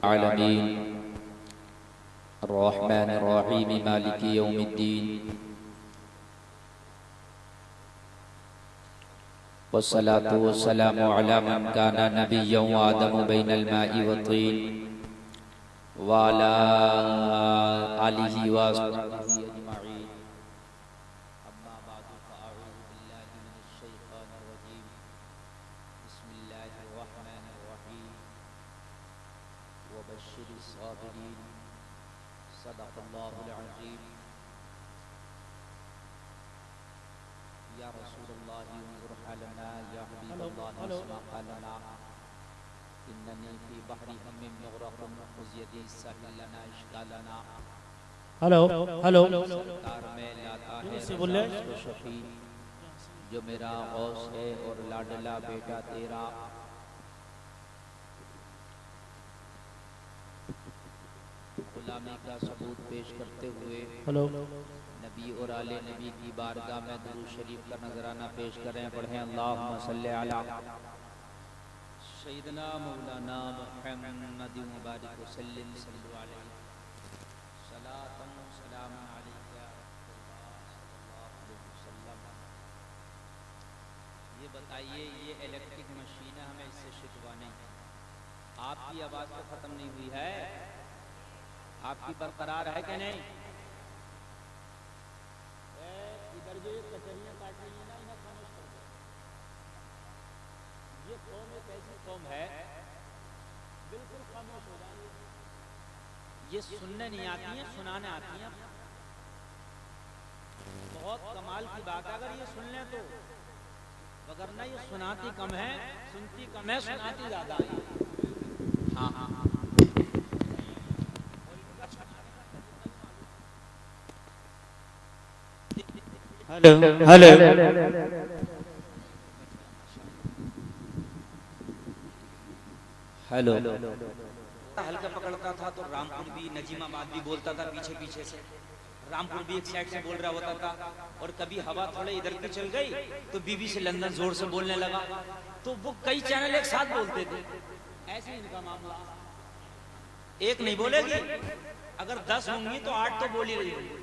العالمين الرحمن الرحيم مالك يوم الدين والصلاة والسلام على من كان نبيا وآدم بين الماء والطين وعلى آله وصحبه أجمعين. أما بعد فأعوذ بالله من الشيطان الرجيم. بسم الله الرحمن الرحيم. وبشر الصابرين. صدق الله العظيم. يا رسول الله انظر حالنا، يا حبيب الله اسمع حالنا، إنني في بحر هم مغرق خذ يدي سهل لنا اشغالنا. ہلو سرکار میں لاتا ہے رضا و شفیع، جو میرا غوث ہے اور لاڈلا بیٹا تیرا. غلامی کا ثبوت پیش کرتے ہوئے نبی اور آل نبی کی بارگاہ میں درود شریف کا نذرانہ پیش کریں. پڑھیں اللہم صلی علی سیدنا مولانا محمد مبارک وسلم صلی علیہ صلاۃ و سلام علیک یا رسول اللہ صلی اللہ علیہ وسلم. یہ بتائیے، یہ الیکٹرک مشین ہے، ہمیں اس سے شکوا نہیں. آپ کی آواز تو ختم نہیں ہوئی ہے، آپ کی برقرار ہے کہ نہیں؟ ادھر جو یہ کچریاں کاٹ رہی ہیں نا، انہیں خاموش کر دو. یہ قوم ایک ایسی قوم ہے بالکل خاموش ہو جائے. یہ سننے نہیں آتی ہیں، سنانے آتی ہیں. بہت کمال کی بات ہے اگر یہ سن لیں تو، وگرنہ یہ سناتی کم ہے، سنتی کم ہے، سناتی زیادہ ہے. ہاں ہلو ہلو ہلکا پکڑتا تھا تو رامپور بھی، نجیم آباد بھی بولتا تھا پیچھے پیچھے سے. رامپور بھی ایک سائیڈ سے بول رہا ہوتا تھا، اور کبھی ہوا تھوڑے ادھر کی چل گئی تو بی بی سے لندن زور سے بولنے لگا، تو وہ کئی چینل ایک ساتھ بولتے تھے. ایسے ان کا معاملہ، ایک نہیں بولے گی، اگر 10 ہوں گی تو 8 تو بول ہی رہی ہوگی.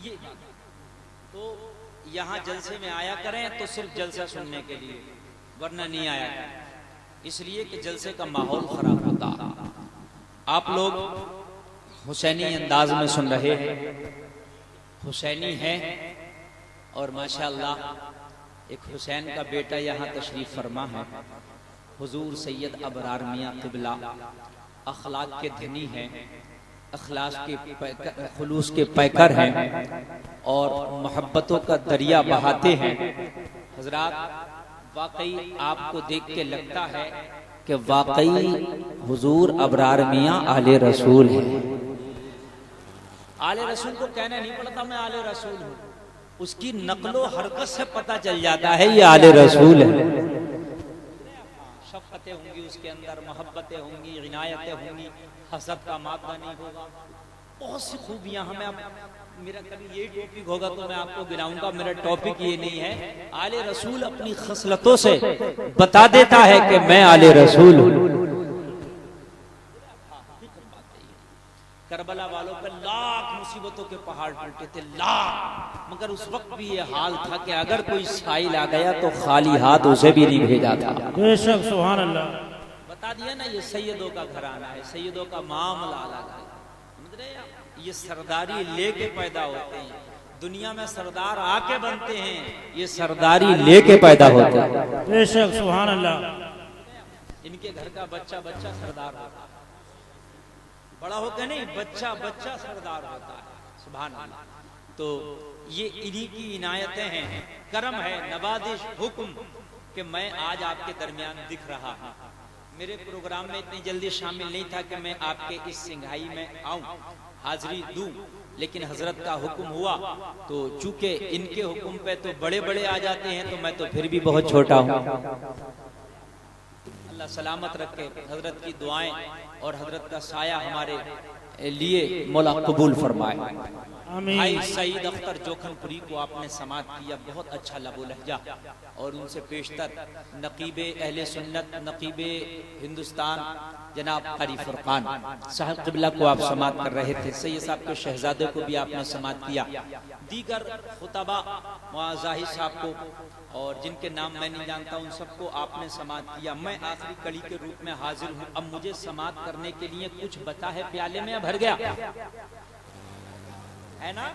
یہ تو یہاں جلسے میں آیا کریں تو صرف جلسہ سننے کے لیے، ورنہ نہیں آیا کریں، اس لیے کہ جلسے کا ماحول خراب ہوتا. آپ لوگ حسینی انداز میں سن رہے ہیں، حسینی ہیں، اور ماشاءاللہ ایک حسین کا بیٹا یہاں تشریف فرما ہے. حضور سید ابرار میاں قبلہ اخلاق کے دھنی ہیں، اخلاص کے خلوص کے پیکر ہیں، اور محبتوں کا دریا بہاتے ہیں. حضرات واقعی آپ کو دیکھ کے لگتا ہے کہ واقعی حضور ابرار میاں آل رسول ہیں. آل رسول کو کہنا نہیں پڑتا میں آل رسول ہوں، اس کی نقل و حرکت سے پتہ چل جاتا ہے یہ آل رسول ہے. شفقتیں ہوں گی اس کے اندر، محبتیں ہوں گی، عنایتیں ہوں گی، حسد کا مادہ نہیں ہوگا. بہت سی خوبیاں ہمیں، میرا کبھی یہی ٹاپک ہوگا تو میں آپ کو گناؤں گا، میرا ٹاپک یہ نہیں ہے. آل رسول اپنی خصلتوں سے بتا دیتا ہے کہ میں آل رسول ہوں. کربلا والوں پر لاکھ مصیبتوں کے پہاڑ ٹوٹے تھے، لاکھ، مگر اس وقت بھی یہ حال تھا کہ اگر کوئی سائل آ گیا تو خالی ہاتھ اسے بھی نہیں بھیجا تھا. بے شک، سبحان اللہ. بتا دیا نا، یہ سیدوں کا گھرانہ ہے، سیدوں کا معاملہ الگ ہے. یہ سرداری لے کے پیدا ہوتے ہیں، دنیا میں سردار آ کے بنتے ہیں، یہ سرداری لے کے پیدا ہوتے ہیں. بے شک، سبحان اللہ. ان کے گھر کا بچہ سردار ہوتا ہے، بڑا ہو کے نہیں، بچہ سردار ہوتا ہے. سبحان اللہ. تو یہ انہی کی عنایتیں ہیں، کرم ہے، نوازش، حکم کہ میں آج آپ کے درمیان دکھ رہا ہوں. میرے پروگرام میں اتنی جلدی شامل نہیں تھا کہ میں آپ کے اس سنگھائی میں آؤں، حاضری دوں، لیکن حضرت کا حکم ہوا تو چونکہ ان کے حکم پہ تو بڑے بڑے آ جاتے ہیں، تو میں تو پھر بھی بہت چھوٹا ہوں. اللہ سلامت رکھے. حضرت کی دعائیں اور حضرت کا سایہ ہمارے لیے مولا قبول فرمائے. آمین۔ بھائی سعید اختر جوکھن پوری کو آپ نے سماعت کیا، بہت اچھا لب و لہجہ، اور ان سے پیشتر نقیب اہل سنت، نقیب ہندوستان جناب قاری فرقان صاحب قبلہ کو آپ سماعت کر رہے تھے، سید صاحب کے شہزادے کو بھی آپ نے سماعت کیا، دیگر خطبہ ظاہر صاحب کو اور جن کے نام میں نہیں جانتا ان سب کو آپ نے سماعت کیا۔ میں آخری کڑی کے روپ میں حاضر ہوں، اب مجھے سماعت کرنے کے لیے کچھ بتا ہے پیالے میں بھر گیا ہے نا؟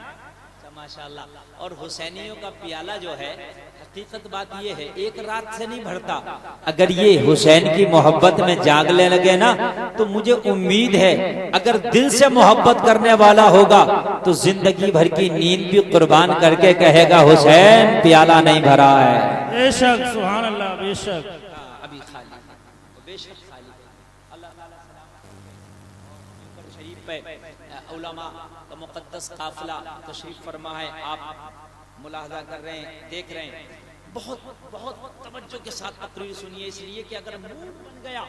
ماشاءاللہ۔ اور حسینیوں کا پیالہ جو ہے، حقیقت بات یہ ہے ایک رات سے نہیں بھرتا، اگر یہ حسین کی محبت میں جاگنے لگے نا تو مجھے امید ہے اگر دل سے محبت کرنے والا ہوگا تو زندگی بھر کی نیند بھی قربان کر کے کہے گا حسین پیالہ نہیں بھرا ہے۔ بے شک سبحان اللہ، بے شک ابھی خالی بے شک خالی اللہ تعالیٰ سلام شریف پہ علماء کا مقدس قافلہ تشریف فرما ہے، آپ ملاحظہ کر رہے ہیں، دیکھ رہے ہیں، بہت بہت توجہ کے ساتھ تقریر سنیے، اس لیے کہ اگر موڈ بن گیا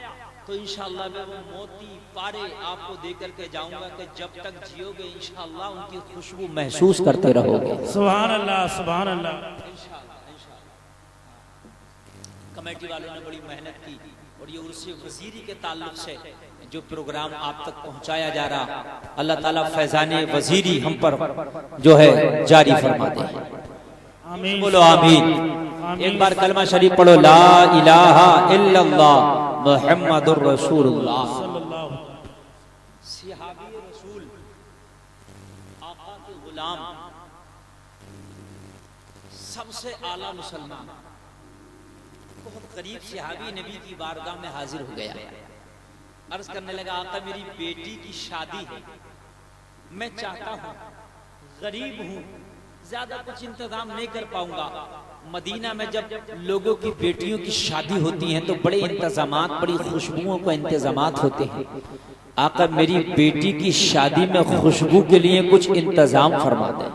تو انشاءاللہ میں وہ موتی پارے آپ کو دے کر کے جاؤں گا کہ جب تک جیو گے انشاءاللہ ان کی خوشبو محسوس کرتے رہو گے۔ سبحان اللہ، سبحان اللہ۔ کمیٹی والوں نے بڑی محنت کی اور یہ عرص وزیری کے تعلق سے جو پروگرام آپ تک پہنچایا جا رہا، اللہ تعالیٰ فیضان وزیری ہم پر جو ہے جاری فرما دے۔ آمین، بولو آمین۔ ایک بار کلمہ شریف پڑھو، لا الہ الا اللہ محمد الرسول اللہ صلی اللہ علیہ وسلم۔ صحابی رسول، آقا کے غلام، سب سے اعلیٰ مسلمان، بہت قریب صحابی نبی کی بارگاہ میں حاضر ہو گیا، عرض کرنے لگا آقا میری بیٹی کی شادی ہے، میں چاہتا ہوں، غریب ہوں، زیادہ کچھ انتظام نہیں کر پاؤں گا، مدینہ میں جب لوگوں کی بیٹیوں کی شادی ہوتی ہیں تو بڑے انتظامات، بڑی خوشبوؤں کا انتظامات ہوتے ہیں، آقا میری بیٹی کی شادی میں خوشبو کے لیے کچھ انتظام فرما دیں۔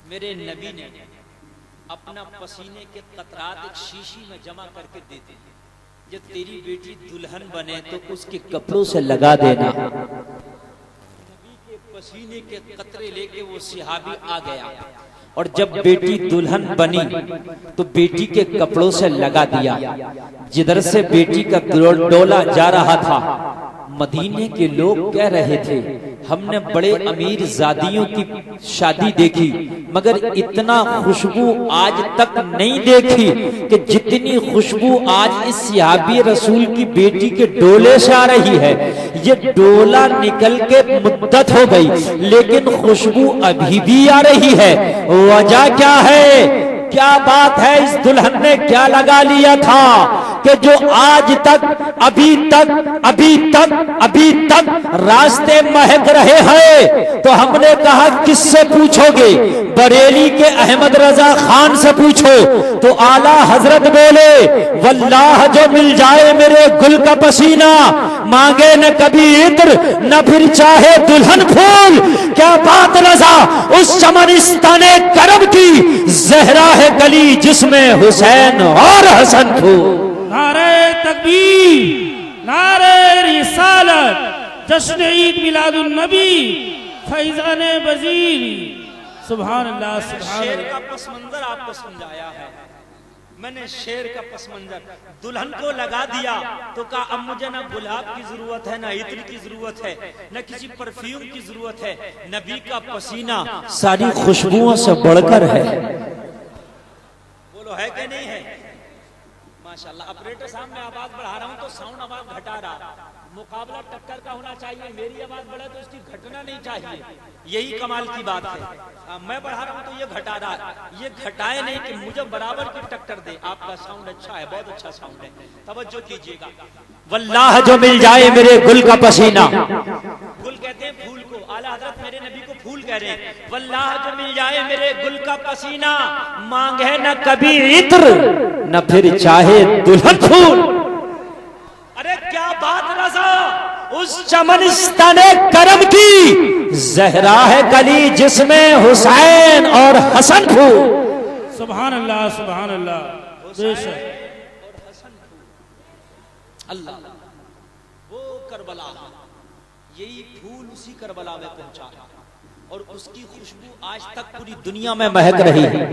میرے نبی نے اپنا پسینے کے قطرات ایک شیشی میں جمع کر کے دیتے ہیں، جب تیری بیٹی دلہن بنے تو اس کے کپڑوں سے لگا دینا۔ نبی کے پسینے کے قطرے لے کے وہ صحابی آ گیا اور جب بیٹی دلہن بنی تو بیٹی کے کپڑوں سے لگا دیا، جدھر سے بیٹی کا ڈولا جا رہا تھا مدینے کے لوگ کہہ رہے تھے ہم نے بڑے امیر زادیوں کی شادی دیکھی مگر اتنا خوشبو آج تک نہیں دیکھی کہ جتنی خوشبو آج اس صحابی رسول کی بیٹی کے ڈولے سے آ رہی ہے۔ یہ ڈولا نکل کے مدت ہو گئی لیکن خوشبو ابھی بھی آ رہی ہے، وجہ کیا ہے؟ کیا بات ہے؟ اس دلہن نے کیا لگا لیا تھا کہ جو آج تک ابھی تک راستے مہک رہے ہیں؟ تو ہم نے کہا کس سے پوچھو گے؟ بریلی کے احمد رضا خان سے پوچھو تو اعلیٰ حضرت بولے واللہ جو مل جائے میرے گل کا پسینہ مانگے نہ کبھی عطر نہ پھر چاہے دلہن پھول۔ کیا بات رضا اس چمنستان کرم کی زہرا ہے گلی جس میں حسین اور حسن پھول۔ نعرہ تکبیر، نعرہ رسالت، جشن عید میلاد النبی، فیضان وزیری۔ سبحان اللہ، سبحان شیر اللہ۔ کا پس منظر آپ کو سمجھایا ہے، میں نے شیر کا پس منظر دلہن کو لگا دیا تو کہا اب مجھے نہ گلاب کی ضرورت ہے، نہ عطر کی ضرورت ہے، نہ کسی پرفیوم کی ضرورت ہے، نبی کا پسینہ ساری خوشبوؤں سے بڑھ کر ہے۔ بولو ہے کہ نہیں ہے؟ ماشاءاللہ۔ اپریٹر صاحب میں آواز بڑھا رہا ہوں تو ساؤنڈ آواز گھٹا رہا، مقابلہ ٹکر کا ہونا چاہیے، میری آواز بڑھے تو اس کی گھٹنا نہیں چاہیے، یہی کمال کی بات ہے۔ میں بڑھا رہا ہوں تو یہ گھٹا رہا، یہ گھٹائے نہیں کہ مجھے برابر کی ٹکر دے۔ آپ کا ساؤنڈ اچھا ہے، بہت اچھا ساؤنڈ ہے، توجہ کیجئے گا۔ واللہ جو مل جائے میرے گل کا پسینہ، گل کہتے ہیں پھول کو، اعلیٰ حضرت میرے نبی کو پھول کہہ رہے ہیں، واللہ جو مل جائے میرے گل کا پسینہ مانگے نہ کبھی عطر نہ پھر چاہے دلہن پھول۔ ارے کیا بات رضا اس چمنستان کرم کی زہرا ہے گلی جس میں حسین اور حسن پھول۔ سبحان اللہ، سبحان اللہ، بے شک۔ اللہ وہ کربلا، یہی پھول اسی کربلا میں پہنچا اور اس کی خوشبو آج تک پوری دنیا میں مہک رہی ہے.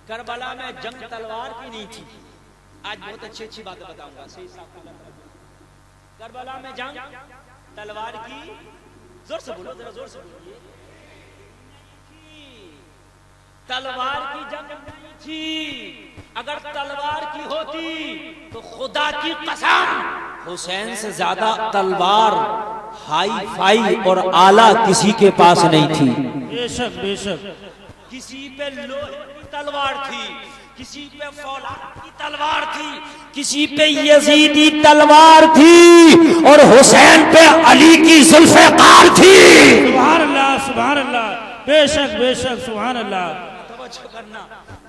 کربلا میں جنگ تلوار کی نہیں تھی. آج بہت اچھی اچھی باتیں بتاؤں گا. کربلا میں جنگ تلوار کی، زور سے بولو، ذرا زور سے بولو، تلوار کی جنگ نہیں تھی. اگر تلوار کی ہوتی تو خدا کی قسم حسین سے زیادہ تلوار ہائی فائی اور اعلیٰ کسی کے پاس نہیں تھی. بے شک بے شک. کسی پہ لوہے کی تلوار تھی، کسی پہ فولاد کی تلوار تھی، کسی پہ یزیدی تلوار تھی، اور حسین پہ علی کی ذوالفقار تھی. سبحان اللہ سبحان اللہ. بے شک بے شک. سبحان اللہ.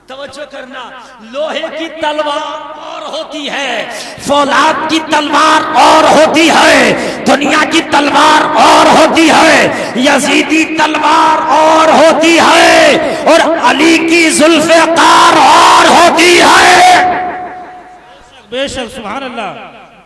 توجہ کرنا. لوہے کی تلوار اور ہوتی ہے، فولاد کی تلوار اور ہوتی ہے، دنیا کی تلوار اور ہوتی ہے، یزیدی تلوار اور ہوتی ہے، اور علی کی ذوالفقار اور ہوتی ہے. بے شک. سبحان اللہ.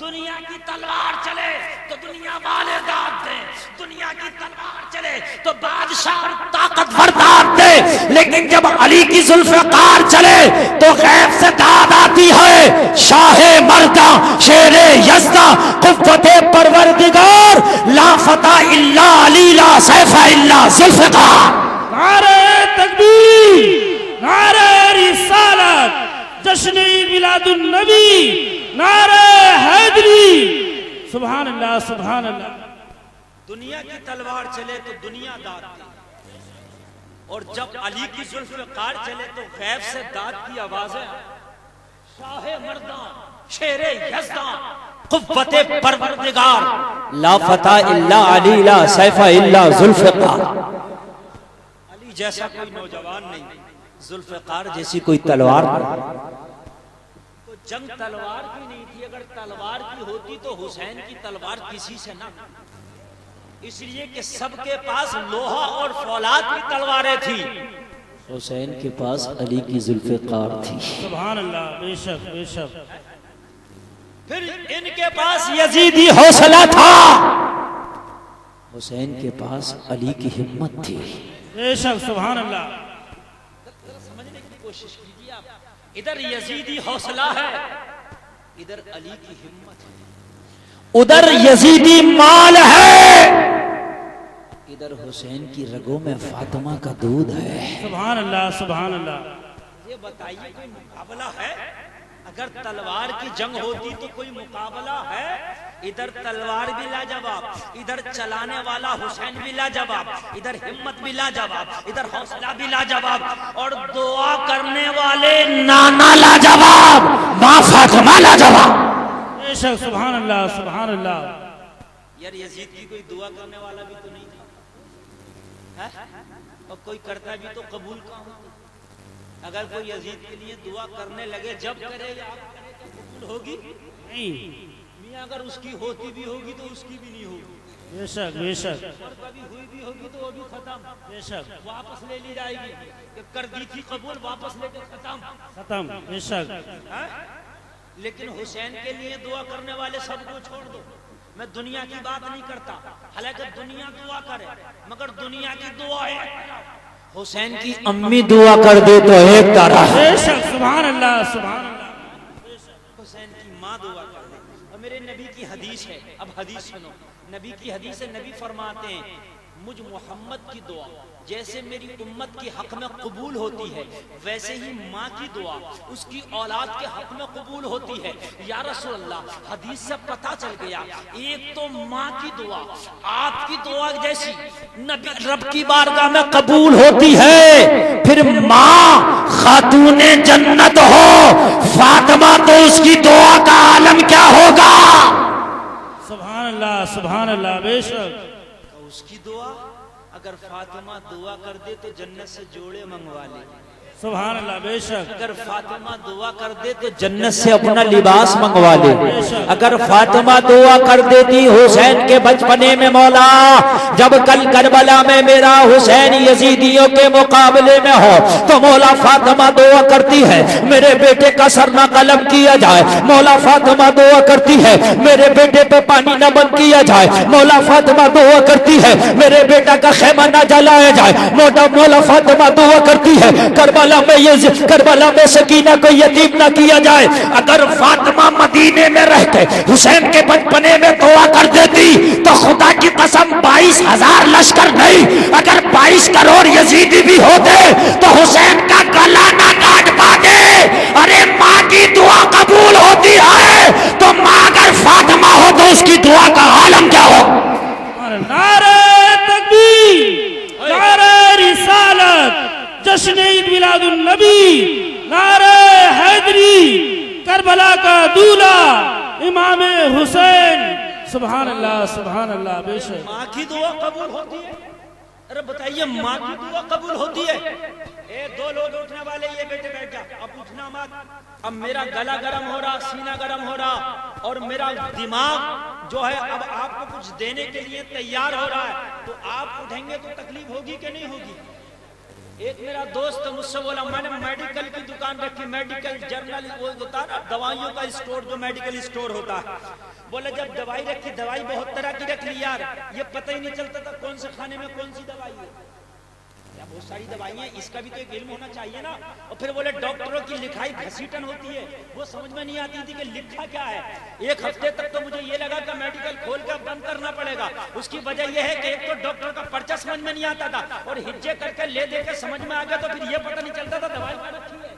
دنیا کی تلوار چلے تو دنیا والے داد دیں، دنیا کی تلوار چلے تو بادشاہ طاقتور داد دے، لیکن جب علی کی ذوالفقار چلے تو غیب سے داد آتی ہے. شاہ مرداں، شیر یزداں، قوت پروردگار، لا فتح الا علی، لا سیف الا ذوالفقار. نعرہ تکبیر، نعرہ رسالت، جشن میلاد النبی، نعرہ حیدری. سبحان اللہ سبحان اللہ. دنیا کی تلوار چلے تو دنیا داد دے، اور جب علی کی ذوالفقار چلے تو غیب سے داد کی آوازیں. شاہ مرداں، شیر یزداں، قوت پروردگار، لا فتح الا علی، لا سیف الا ذوالفقار. علی جیسا کوئی نوجوان نہیں، ذوالفقار جیسی کوئی تلوار نہیں. تو جنگ تلوار کی نہیں تھی. اگر تلوار کی ہوتی تو حسین کی تلوار کسی سے نہ، اس لیے کہ سب کے پاس لوہا اور فولاد کی تلواریں تھی، حسین کے پاس علی کی ذوالفقار تھی. سبحان اللہ. بے شک بے شک. پھر ان کے پاس یزیدی حوصلہ تھا، حسین کے پاس علی کی ہمت تھی. بے شک. سبحان اللہ. سمجھنے کی کوشش کیجیے آپ. ادھر یزیدی حوصلہ ہے، ادھر علی کی ہمت ہے. ادھر یزیدی مال ہے، ادھر حسین کی رگوں میں فاطمہ کا دودھ ہے. سبحان اللہ سبحان اللہ. یہ بتائیے کوئی مقابلہ ہے؟ اگر تلوار کی جنگ ہوتی تو کوئی مقابلہ ہے؟ ادھر تلوار بھی لاجواب، ادھر چلانے والا حسین بھی لاجواب، ادھر ہمت بھی لاجواب، ادھر حوصلہ بھی لاجواب، اور دعا کرنے والے نانا لاجواب، ماں فاطمہ لاجواب. بے شک. سبحان اللہ سبحان اللہ. یار یزید کی کوئی دعا کرنے والا بھی تو نہیں تھا، اور کوئی کرتا بھی تو قبول کہاں ہوتا. اگر کوئی یزید کے لیے دعا کرنے لگے، جب کرے گا آپ کرے تو قبول ہوگی نہیں. میاں. اگر اس کی ہوتی بھی ہوگی تو اس کی بھی نہیں ہوگی. بے شک بے شک. اور کبھی ہوئی بھی ہوگی تو وہ بھی ختم، بے شک. واپس لے لی جائے گی کہ کر دی تھی قبول، واپس لے کے ختم. ختم. بے شک. لیکن حسین کے لیے دعا کرنے والے سب کو چھوڑ دو. میں دنیا کی بات نہیں کرتا، حالانکہ دنیا دعا کرے، مگر دنیا کی دعا ہے. حسین کی امی دعا کر دے تو ایک طرح. بے شک. سبحان اللہ سبحان اللہ. حسین کی ماں دعا کر دے. اور میرے نبی کی حدیث ہے، اب حدیث سنو. نبی کی حدیث ہے، نبی فرماتے ہیں مجھ محمد کی دعا جیسے میری امت کی حق میں قبول ہوتی ہے، ویسے ہی ماں کی دعا اس کی اولاد کے حق میں قبول ہوتی ہے. یا رسول اللہ، حدیث سے پتہ چل گیا ایک تو ماں کی دعا آپ کی دعا جیسی نبی رب کی بارگاہ میں قبول ہوتی ہے، پھر ماں خاتون جنت ہو فاطمہ تو اس کی دعا کا عالم کیا ہوگا. سبحان اللہ سبحان اللہ. بے شک. اس کی دعا اگر فاطمہ دعا کر دے تو جنت سے جوڑے منگوا لے. سبحان اللہ بے شک اگر فاطمہ دعا کر دے تو جنت سے اپنا لباس منگوا لے. اگر فاطمہ دعا کر دیتی حسین کے بچپنے میں مولا جب کل کربلا میں میرا حسین یزیدیوں کے مقابلے میں ہو تو مولا فاطمہ دعا کرتی ہے میرے بیٹے کا سر نہ قلم کیا جائے. مولا فاطمہ دعا کرتی ہے میرے بیٹے پہ پانی نہ بند کیا جائے. مولا فاطمہ دعا کرتی ہے میرے بیٹا کا خیمہ نہ جلایا جائے. مولا فاطمہ دعا کرتی ہے کربلا میں سکینہ کو یتیم نہ کیا جائے. اگر فاطمہ مدینے میں رہ کے حسین کے بچپنے میں دعا کر دیتی تو خدا کی قسم 22,000 لشکر نہیں اگر 22 کروڑ یزیدی بھی ہوتے تو حسین کا گلا نہ کاٹ پاتے. ارے ماں کی دعا قبول ہوتی ہے تو ماں اگر فاطمہ ہو تو اس کی دعا کا عالم کیا ہو. نعرہ تکبیر، نعرہ رسالت، جشن عید میلاد النبی، نعرہ حیدری، کربلا کا دولہ امام حسین. سبحان اللہ سبحان اللہ بے شک. ماں کی دعا قبول ہوتی ہے. ارے بتائیے ماں کی دعا قبول ہوتی ہے. دو لوگ اٹھنے والے یہ بیٹے بیٹھ جا اب اٹھنا مت. اب میرا گلا گرم ہو رہا سینہ گرم ہو رہا اور میرا دماغ جو ہے اب آپ کو کچھ دینے کے لیے تیار ہو رہا ہے تو آپ اٹھیں گے تو تکلیف ہوگی کہ نہیں ہوگی. ایک میرا دوست مجھ سے بولا میں نے میڈیکل کی دکان رکھی میڈیکل جرنل وہ ہوتا ہے دوائیوں کا اسٹور جو میڈیکل اسٹور ہوتا ہے. بولا جب دوائی رکھی دوائی بہت طرح کی رکھ لی یار یہ پتہ ہی نہیں چلتا تھا کون سے کھانے میں کون سی دوائی ہے. بہت ساری دوائیاں اس کا بھی تو ایک علم ہونا چاہیے نا. اور پھر بولے ڈاکٹروں کی لکھائی گھسیٹن ہوتی ہے وہ سمجھ میں نہیں آتی تھی کہ لکھا کیا ہے. ایک ہفتے تک تو مجھے یہ لگا کہ میڈیکل کھول کے بند کرنا پڑے گا. اس کی وجہ یہ ہے کہ ایک تو ڈاکٹر کا پرچہ سمجھ میں نہیں آتا تھا اور ہجے کر کے لے دے کے سمجھ میں آ گیا تو پھر یہ پتہ نہیں چلتا تھا دوائی کیا رکھی ہے.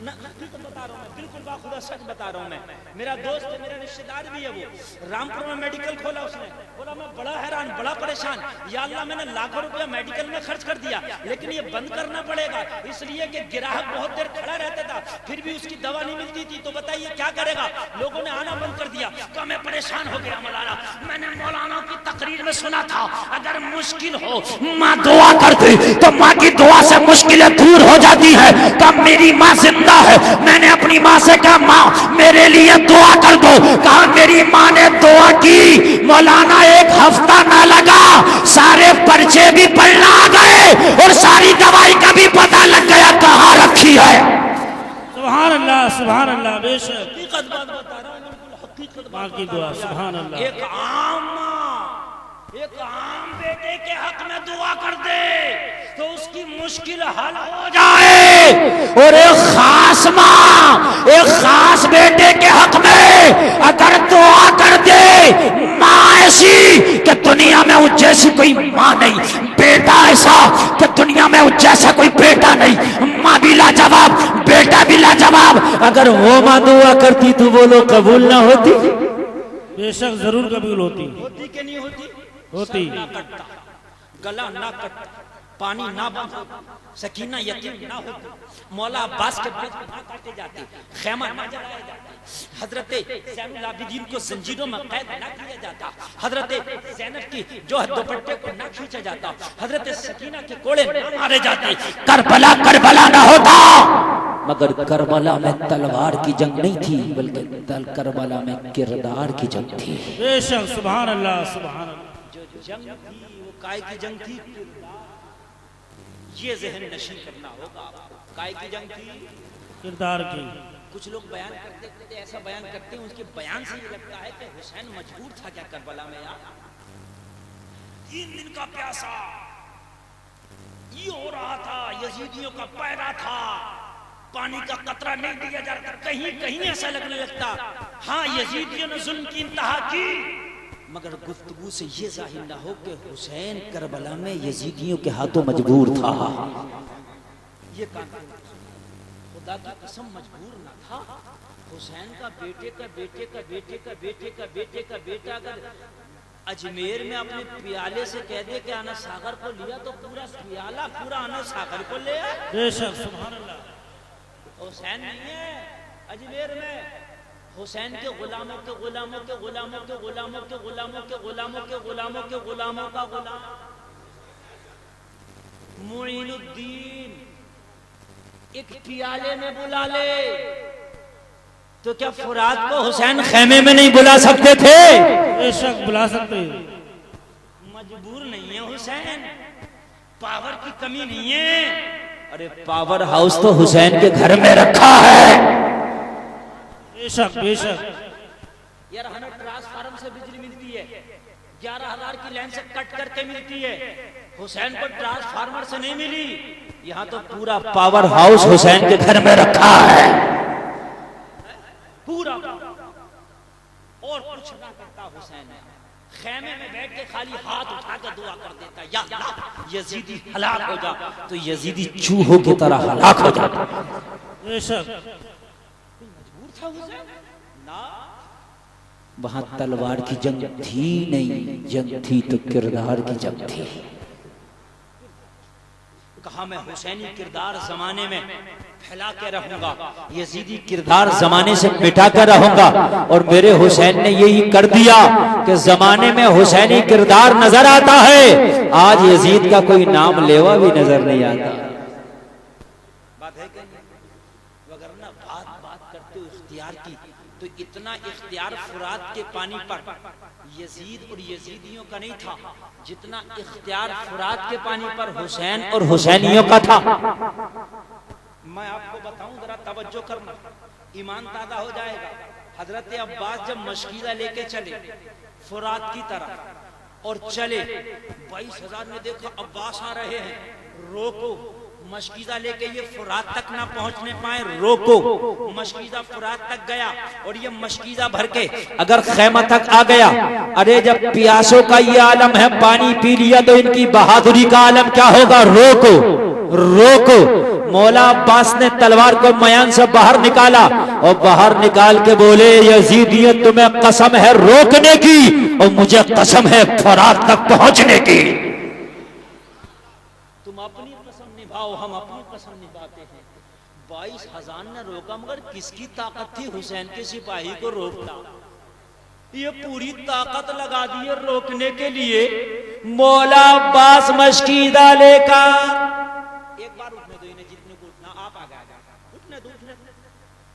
بتا رہا ہوں میں بالکل باخدا سچ بتا رہا ہوں میں. میرا دوست ہے میرا رشتہ دار بھی ہے وہ رامپور میں میڈیکل کھولا اس نے. بولا میں بڑا حیران بڑا پریشان یا اللہ میں نے لاکھوں روپیہ میڈیکل میں خرچ کر دیا لیکن یہ بند کرنا پڑے گا اس لیے کہ گراہک بہت دیر کھڑا رہتا تھا پھر بھی اس کی دوا نہیں ملتی تھی تو بتائیے کیا کرے گا. لوگوں نے آنا بند کر دیا تو میں پریشان ہو گیا. مولانا میں نے مولانا کی تقریر میں سنا تھا اگر مشکل ہو ماں دعا کرتی تو ماں کی دعا سے مشکلیں دور ہو جاتی ہے. کب میری ماں زندہ ہے میں نے اپنی ماں سے کہا ماں میرے لیے دعا کر دو. کہا میری ماں نے دعا کی مولانا ایک ہفتہ نہ لگا سارے پرچے بھی پڑھنا آ گئے اور ساری دوائی کا بھی پتہ لگ گیا کہاں رکھی ہے. سبحان اللہ سبحان اللہ بے شک. حقیقت بات بتا رہا ہوں حقیقت ماں کی دعا سبحان اللہ. ایک عام ماں ایک عام بیٹے کے حق میں دعا کر دے تو اس کی مشکل حل ہو جائے اور ایک خاص ماں ایک خاص بیٹے کے حق میں اگر دعا کر دے ماں ایسی کہ دنیا میں اس جیسی کوئی ماں نہیں بیٹا ایسا کہ دنیا میں اس جیسا کوئی بیٹا نہیں. ماں بھی لاجواب بیٹا بھی لاجواب. اگر وہ ماں دعا کرتی تو وہ لوگ قبول نہ ہوتی. بے شک ضرور قبول ہوتی. ہوتی کہ نہیں ہوتی. ہوتی. نہ کٹتا گلا نہ کٹتا پانی نہ بند ہوتا سکینہ یتیم نہ ہوتی مولا عباس کے بچ نہ کاٹے جاتے خیمہ نہ جلایا جاتا حضرت زین العابدین کو زنجیروں میں قید نہ کیا جاتا حضرت زینب کی جو ہے دوپٹے کو نہ کھینچا جاتا حضرت سکینہ کے کوڑے نہ مارے جاتے کربلا نہ ہوتا. مگر کربلا میں تلوار کی جنگ نہیں تھی بلکہ کربلا میں کردار کی جنگ تھی. بے شک سبحان اللہ سبحان اللہ. جو جنگ تھی وہ کائے کی جنگ تھی یہ ذہن نشین کرنا ہوگا آپ کو. کائے کی جنگ تھی کردار کی. کچھ لوگ بیان کرتے ایسا بیان کرتے ہیں اس کے بیان سے یہ لگتا ہے کہ حسین مجبور تھا کیا کربلا میں یار 3 دن کا پیاسا یہ ہو رہا تھا یزیدیوں کا پیرا تھا پانی کا قطرہ نہیں دیا جاتا کہیں کہیں ایسا لگنے لگتا ہاں یزیدیوں نے ظلم کی انتہا کی مگر گفتگو سے یہ ظاہر نہ ہو کہ حسین کربلا میں یزیدیوں کے ہاتھوں مجبور تھا. یہ کام خدا کی قسم مجبور نہ تھا. حسین کا بیٹے کا بیٹے کا بیٹے کا بیٹے کا بیٹے کا بیٹا اگر اجمیر میں اپنے پیالے سے کہہ دے کہ آنا ساغر کو لیا تو پورا پیالہ پورا آنا ساغر کو لے. بے شک سبحان اللہ. حسین نہیں ہے اجمیر میں حسین کے غلاموں کے غلاموں کے غلاموں کے غلاموں کے غلاموں کے غلاموں کے غلاموں کے غلاموں کا غلام معین الدین ایک پیالے میں بلا لے تو کیا فرات کو حسین خیمے میں نہیں بلا سکتے تھے؟ بے شک بلا سکتے. مجبور نہیں ہے حسین، پاور کی کمی نہیں ہے. ارے پاور ہاؤس تو حسین کے گھر میں رکھا ہے. بے شک بے شک. یار ہمیں ٹرانسفارم سے بجلی ملتی ہے، 11,000 کی لائن سے کٹ کر کے ملتی ہے. حسین کو ٹرانسفارمر سے نہیں ملی. یہاں تو پورا پاور ہاؤس حسین کے گھر میں رکھا ہے، پورا. اور کچھ نہ کرتا حسین ہے، خیمے میں بیٹھ کے خالی ہاتھ اٹھا کے دعا کر دیتا، یا اللہ یزیدی ہلاک ہو جا، تو یزیدی چوہوں کی طرح ہلاک ہو جاتا. بے شک. مجبور تھا حسین نا. وہاں تلوار کی جنگ تھی نہیں، جنگ تھی تو کردار کی جنگ تھی. کہا میں حسینی کردار زمانے میں پھیلا کے رہوں گا، یزیدی کردار زمانے سے مٹا کر رہوں گا. اور میرے حسین نے یہی کر دیا کہ زمانے میں حسینی کردار نظر آتا ہے، آج یزید کا کوئی نام لیوا بھی نظر نہیں آتا. بات ہے کہ وگرنہ بات کرتے ہو اختیار کی تو اتنا اختیار فرات کے پانی پر یزید اور یزیدیوں کا نہیں تھا جتنا اختیار فرات کے پانی پر حسین اور حسینیوں کا تھا. میں آپ کو بتاؤں ذرا توجہ کرنا، ایمان تازہ ہو جائے گا. حضرت عباس جب مشکیزہ لے کے چلے فرات کی طرف اور چلے، 22,000 نے دیکھا عباس آ رہے ہیں، روکو. مشکیزہ لے کے یہ فرات تک نہ پہنچنے پائے، روکو. مشکیزہ فرات تک گیا اور یہ مشکیزہ بھر کے اگر خیمہ تک آ گیا. ارے جب پیاسوں کا یہ عالم ہے، پانی پی لیا تو ان کی بہادری کا عالم کیا ہوگا؟ روکو روکو. مولا عباس نے تلوار کو میان سے باہر نکالا اور باہر نکال کے بولے، یزیدیوں تمہیں قسم ہے روکنے کی اور مجھے قسم ہے فرات تک پہنچنے کی. تم اپنی قسم نبھاؤ، ہم اپنی قسم نبھاتے ہیں. 22,000 نے روکا، مگر کس کی طاقت تھی حسین کے سپاہی کو روکنا؟ یہ پوری طاقت لگا دی روکنے کے لیے. مولا عباس مشکیزہ لے کر ایک بار اٹھنے دو انہیں، جتنے کو اٹھنا. آپ آ گئے، اٹھنے دو،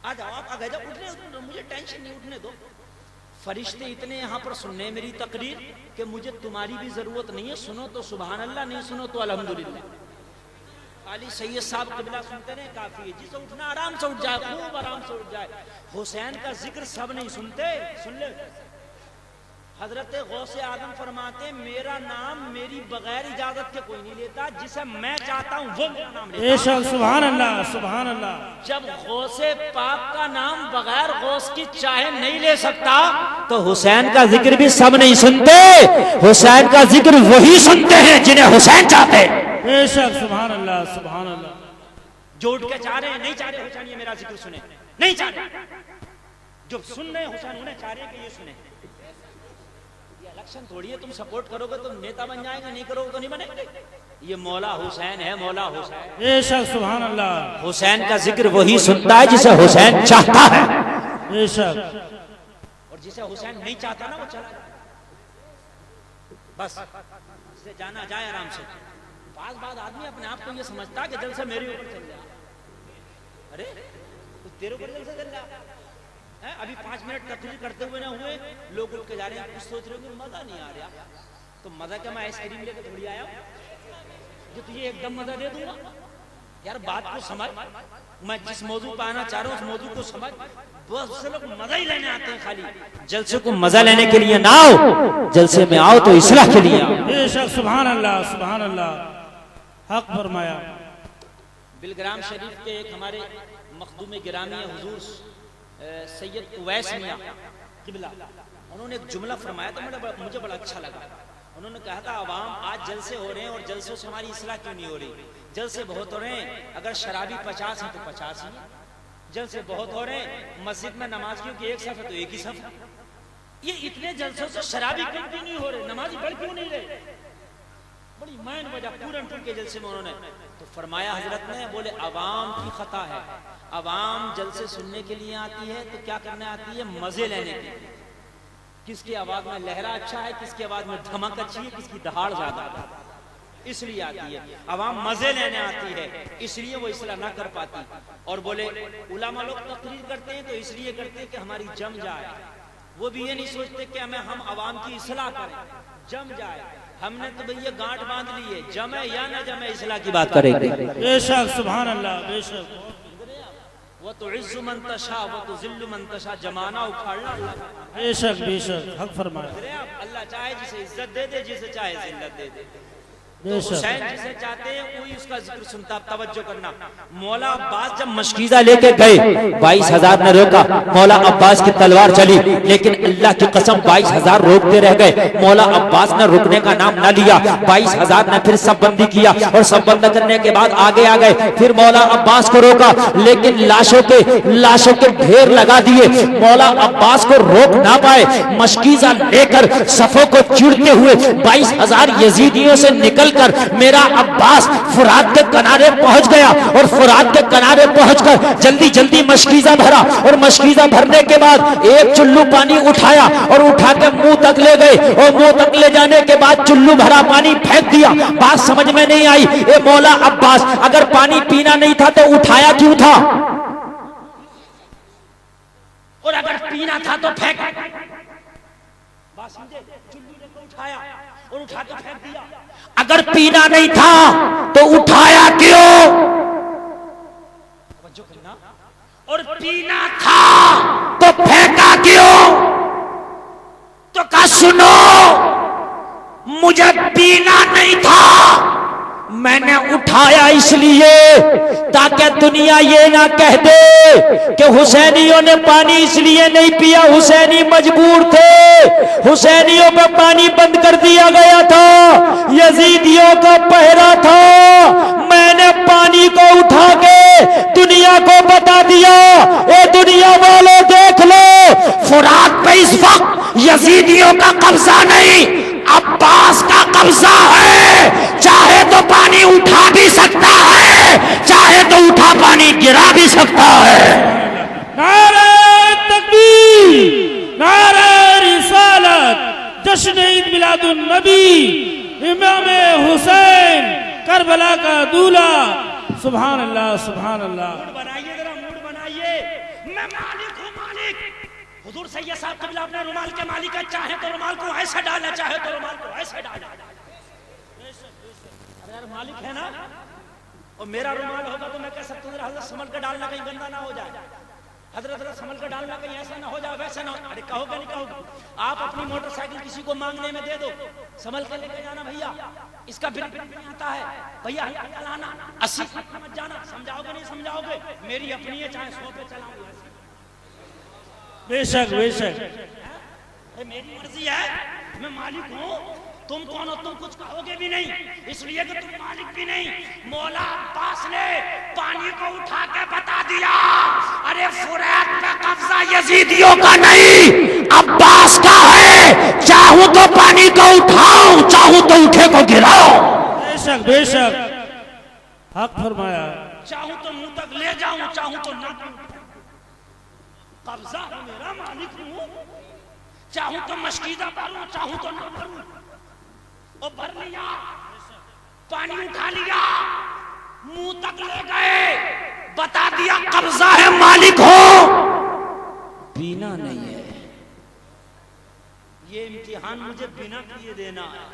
آ جاؤ، آپ آ گئے جاؤ، اٹھنے دو، مجھے ٹینشن نہیں، اٹھنے دو. فرشتے اتنے یہاں پر سننے میری تقریر کہ مجھے تمہاری بھی ضرورت نہیں ہے. سنو تو سبحان اللہ، نہیں سنو تو الحمدللہ. علی سید صاحب قبلہ سنتے رہے کافی ہے. جسے اٹھنا آرام سے اٹھ جائے، خوب آرام سے اٹھ جائے. حسین کا ذکر سب نہیں سنتے، سن لے. حضرت غوث اعظم فرماتے ہیں میرا نام میری بغیر اجازت کے کوئی نہیں لیتا، جسے میں چاہتا ہوں وہ میرا نام لیتا. بے شک. سبحان اللہ سبحان اللہ. جب غوث پاک کا نام بغیر غوث کی چاہے نہیں لے سکتا تو حسین کا ذکر بھی سب نہیں سنتے. حسین کا ذکر وہی سنتے ہیں جنہیں حسین چاہتے. بے شک. سبحان اللہ سبحان اللہ. جو اٹھ کے چاہ رہے ہیں نہیں چاہ رہے حسین یہ میرا ذکر سنے، نہیں چاہ رہے. جو سن رہے حسین انہیں چاہ رہے ہیں کہ یہ سنے. یہ الیکشن تھوڑی ہے تم سپورٹ کرو گے تو نیتا بن جائیں گے، نہیں کرو گے تو نہیں بنے گے. یہ مولا حسین ہے، مولا حسین. بے شک. سبحان اللہ. حسین کا ذکر وہی سنتا ہے جسے حسین چاہتا ہے. بے شک. اور جسے حسین نہیں چاہتا نا وہ چلا بس جسے جانا جائے آرام سے. بعض آدمی اپنے آپ کو یہ سمجھتا کہ جل سے میرے اوپر چل جائے. ارے تو تیرے اوپر جل سے چل جائے. ابھی 5 منٹ تقریر کرتے ہوئے نہ ہوئے لوگ اٹھ کے جا رہے ہیں. کچھ سوچ رہے ہو کہ مزہ نہیں آ رہا. تو مزہ کیا میں آئس کریم لے کے تھوڑی آیا جو تجھے ایک دم مزہ دے دوں گا؟ یار بات کو سمجھ. میں جس موضوع پہ آنا چاہ رہا ہوں اس موضوع کو سمجھ. بہت سے لوگ مزہ ہی لینے آتے ہیں، خالی جلسے کو مزہ لینے کے لیے نہ آؤ، جلسے میں آؤ تو اصلاح کے لیے آؤ. بے شک. سبحان اللہ سبحان اللہ. حق فرمایا. بلگرام شریف کے ایک ہمارے مخدوم گرامی حضور سید اویس میاں قبلہ، انہوں نے ایک جملہ فرمایا تو مجھے بڑا اچھا لگا. انہوں نے کہا تھا عوام آج جلسے ہو رہے ہیں اور جلسوں سے ہماری اصلاح کیوں نہیں ہو رہی؟ جلسے بہت ہو رہے ہیں، اگر شرابی 50 ہیں تو 50 ہی. جلسے بہت ہو رہے ہیں، مسجد میں نماز کیوں کہ ایک صف ہے تو ایک ہی صف ہے. یہ اتنے جلسوں سے شرابی کیوں نہیں ہو رہے، نمازی بڑھ کیوں نہیں رہے؟ بڑی مین وجہ پورن ٹول کے جلسے میں انہوں نے تو فرمایا حضرت نے، بولے عوام کی خطا ہے. عوام جلسے سننے کے لیے آتی ہے تو کیا کرنے آتی ہے؟ مزے لینے کے لیے. کس کی آواز میں لہرا اچھا ہے، کس کی آواز میں دھمک اچھی ہے، کس کی دہاڑ زیادہ ہے. اس لیے آتی ہے، عوام مزے لینے آتی ہے اس لیے وہ اصلاح نہ کر پاتی. اور بولے علماء لوگ تقریر کرتے ہیں تو اس لیے کرتے ہیں کہ ہماری جم جائے. وہ بھی یہ نہیں سوچتے کہ ہم عوام کی اصلاح کریں، جم جائے. ہم نے تو بھئی یہ گانٹ باندھ لی ہے، جمے یا نہ جمے اصلاح کی بات کریں گے. بے شک سبحان اللہ، بے شک. وَتُعِزُّ مَن تَشَاءُ وَتُذِلُّ مَن تَشَاءُ، جمانا اکھاڑنا اللہ کا. بے شک بے شک، حق فرمایا. اللہ چاہے جسے عزت دے دے، جسے چاہے ذلت دے دے. تو بے شک. حسین جسے چاہتے ہیں کوئی اس کا ذکر سنتا. توجہ کرنا، مولا عباس جب مشکیزہ لے کے گئے 22,000 نے روکا. مولا عباس کی تلوار چلی لیکن اللہ کی قسم 22,000 روکتے رہ گئے. مولا عباس نے رکنے کا نام نہ لیا. 22,000 نے پھر سب بندی کیا اور سب بند کرنے کے بعد آگے آ گئے. پھر مولا عباس کو روکا لیکن لاشوں کے ڈھیر لگا دیے. مولا عباس کو روک نہ پائے. مشکیزہ لے کر صفوں کو چیرتے ہوئے 22,000 یزیدیوں سے نکل کر میرا عباس فرات کے کنارے پہنچ گیا اور فرات کے کنارے پہنچ کر جلدی جلدی مشکیزہ بھرا. اور مشکیزہ بھرنے کے بعد ایک چلو پانی اٹھایا اور اٹھا کے منہ تک لے گئے اور منہ تک لے جانے کے بعد چلو بھرا پانی پھینک دیا. بات سمجھ میں نہیں آئی. اے مولا عباس، اگر پانی پینا نہیں تھا تو اٹھایا کیوں تھا؟ اور اگر پینا تھا تو پھینک. بات سمجھے؟ چلو نے کو اٹھایا اور اٹھا کے پھینک دیا. اگر پینا نہیں تھا تو اٹھایا کیوں؟ اور پینا تھا تو پھینکا کیوں؟ تو کہا سنو، مجھے پینا نہیں تھا، میں نے اٹھایا اس لیے تاکہ دنیا یہ نہ کہہ دے کہ حسینیوں نے پانی اس لیے نہیں پیا، حسینی مجبور تھے، حسینیوں پہ پانی بند کر دیا گیا تھا، یزیدیوں کا پہرا تھا. میں نے پانی کو اٹھا کے دنیا کو بتا دیا، اے دنیا والوں دیکھ لو، فرات پہ اس وقت یزیدیوں کا قبضہ نہیں، عباس کا قبضہ ہے. چاہے تو پانی اٹھا بھی سکتا ہے، چاہے تو اٹھا پانی گرا بھی سکتا ہے. نعرہ تکبیر، نعرہ رسالت، جشن عید میلاد النبی، امام حسین کربلا کا دولہ. سبحان اللہ سبحان اللہ. موڈ بنائیے ذرا، موڈ بنائیے. میں مالک ہوں، مالک. حضور سید صاحب قبلہ اپنے رومال کے مالک ہے، چاہے تو رومال کو ایسے ڈالا، چاہے تو رومال کو ایسے ڈالا. ارے یار مالک ہے نا، اور میرا رومال ہوگا تو میں کہہ سکتا ہوں حضرت سنبھل کے ڈالنا کہیں گندا نہ ہو جائے، حضرت سنبھل کے ڈالنا کہیں ایسا نہ ہو جائے، ویسے نہ ہو. ارے کہو گے نہیں کہو گے؟ آپ اپنی موٹر سائیکل کسی کو مانگنے میں دے دو، سنبھل کے لے کے جانا بھیا، اس کا بل نہیں آتا ہے بھیا، چلانا 80 مت جانا. سمجھاؤ گے نہیں سمجھاؤ گے؟ میری اپنی ہے، چاہے 100 پہ چلاؤں. بے شک بے شک. میری مرضی ہے، میں مالک ہوں. تم کون ہو؟ تم کچھ کہو گے بھی نہیں، اس لیے کہ تم مالک بھی نہیں. مولا عباس نے پانی کو اٹھا کے بتا دیا، ارے فرات پہ قبضہ یزیدیوں کا نہیں، عباس کا ہے. چاہوں تو پانی کو اٹھاؤں، چاہوں تو اٹھے کو گراؤ. بے شک بے شک، حق فرمایا. چاہوں تو منہ تک لے جاؤں، چاہوں تو نہ. قبضہ ہے میرا، مالک ہوں. چاہوں تو مشکیزہ بھروں، چاہوں تو نہ بھروں. اور بھر لیا، پانی اٹھا لیا، منہ تک لے گئے، بتا دیا قبضہ ہے، مالک ہو. پینا نہیں ہے. یہ امتحان مجھے بنا پیے دینا ہے،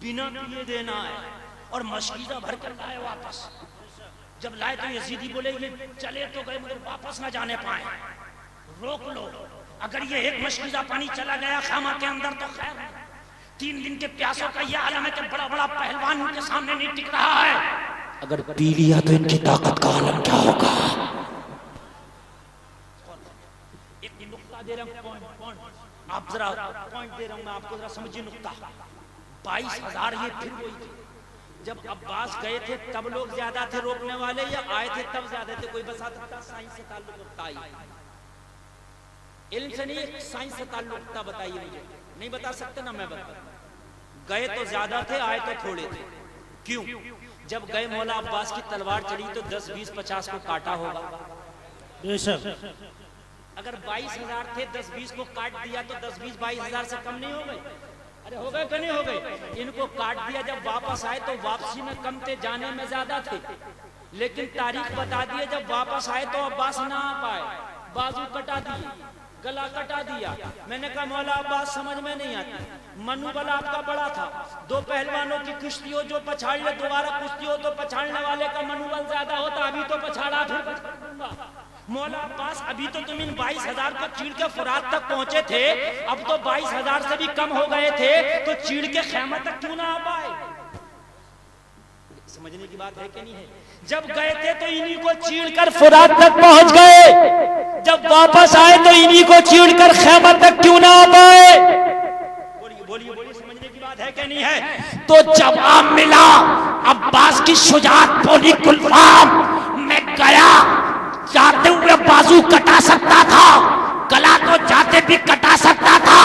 بنا پیے دینا ہے. اور مشکیزہ بھر کر لائے واپس. جب لائے تو یزیدی بولے یہ چلے تو گئے مگر واپس نہ جانے پائے. روک لو، اگر یہ ایک مشکیزہ پانی چلا گیا خیمہ کے اندر تو خیر ہے. 3 دن کے پیاسوں کا یہ عالم ہے کہ بڑا بڑا پہلوان ان کے سامنے نہیں ٹک رہا ہے. اگر پی لیا تو ان کی طاقت کا عالم کیا ہوگا. ایک نقطہ دے رہا ہوں، آپ ذرا پوائنٹ دے رہا ہوں میں آپ کو، ذرا سمجھیں نقطہ. 22,000 یہ پھر وہی تھے. جب عباس گئے تھے تب لوگ زیادہ تھے روکنے والے، یا آئے تھے تب زیادہ تھے؟ کوئی بتا سکتا؟ سائنس سے تعلق رکھتا ہے، علم سے نہیں، سائنس سے تعلق رکھتا. بتائیے مجھے. نہیں بتا سکتے نا، میں بتا. گئے تو زیادہ تھے، آئے تو تھوڑے تھے. کیوں؟ جب گئے مولا عباس کی تلوار چلی تو 10 20 50 کو کاٹا ہوگا. بے شک. اگر 22,000 تھے، 10 20 کو کاٹ دیا تو 10 20 22,000 سے کم نہیں ہو گئے. ارے ہو گئے کہ نہیں ہو گئے؟ ان کو کاٹ دیا، جب واپس آئے تو واپسی میں کم تھے، جانے میں زیادہ تھے، لیکن تاریخ بتا دیے جب واپس آئے تو عباس نہ آ پائے، بازو کٹا دیے، گلا کٹا دیا۔ میں نے کہا مولا عباس سمجھ میں نہیں آتی، منوبل آپ کا بڑا تھا، دو پہلوانوں کی کشتی ہو جو پچھاڑ لے، دوبارہ کشتی ہو تو پچھاڑنے والے کا منوبل زیادہ ہوتا، ابھی تو پچھاڑا پھر پچھاڑ دوں گا۔ مولا عباس ابھی تو تم ان 22,000 کو چیڑ کے فرات تک پہنچے تھے، اب تو 22,000 سے بھی کم ہو گئے تھے، تو چیڑ کے خیمہ تک کیوں نہ آ پائے؟ سمجھنے کی بات ہے کہ نہیں ہے؟ جب گئے تھے تو انہی کو چیڑ کر فرات تک پہنچ گئے، جب واپس آئے تو انہی کو چیڑ کر خیمہ تک کیوں نہ آ پائے؟ بولیے بولیے، سمجھنے کی بات ہے کہ نہیں ہے؟ تو جواب ملا عباس کی شجاعت بولی گلفام، میں گیا جاتے ہوئے بازو کٹا سکتا تھا، گلا تو جاتے بھی کٹا سکتا تھا،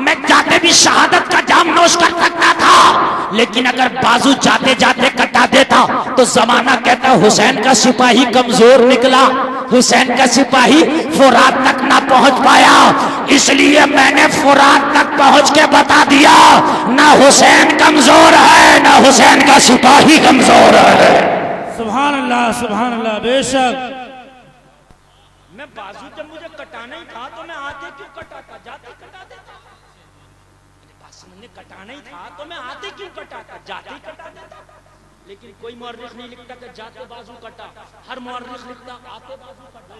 میں جاتے بھی شہادت کا جام نوش کر سکتا تھا، لیکن اگر بازو جاتے جاتے کٹا دیتا تو زمانہ کہتا حسین کا سپاہی کمزور نکلا، حسین کا سپاہی فرات تک نہ پہنچ پایا، اس لیے میں نے فرات تک پہنچ کے بتا دیا نہ حسین کمزور ہے نہ حسین کا سپاہی کمزور ہے۔ سبحان اللہ سبحان اللہ، بے شک۔ میں بازو جب مجھے کٹانا ہی تھا تو میں آتے کیوں کٹاتا، جاتے کٹا دیتا، کٹانا ہی تھا تو میں آتے کیوں کٹاتا، جاتے ہی کٹا دیتا۔ لیکن کوئی مورخ نہیں لکھتا کہ جاتے بازو کٹا، ہر مورخ لکھتا آتے بازو کٹا۔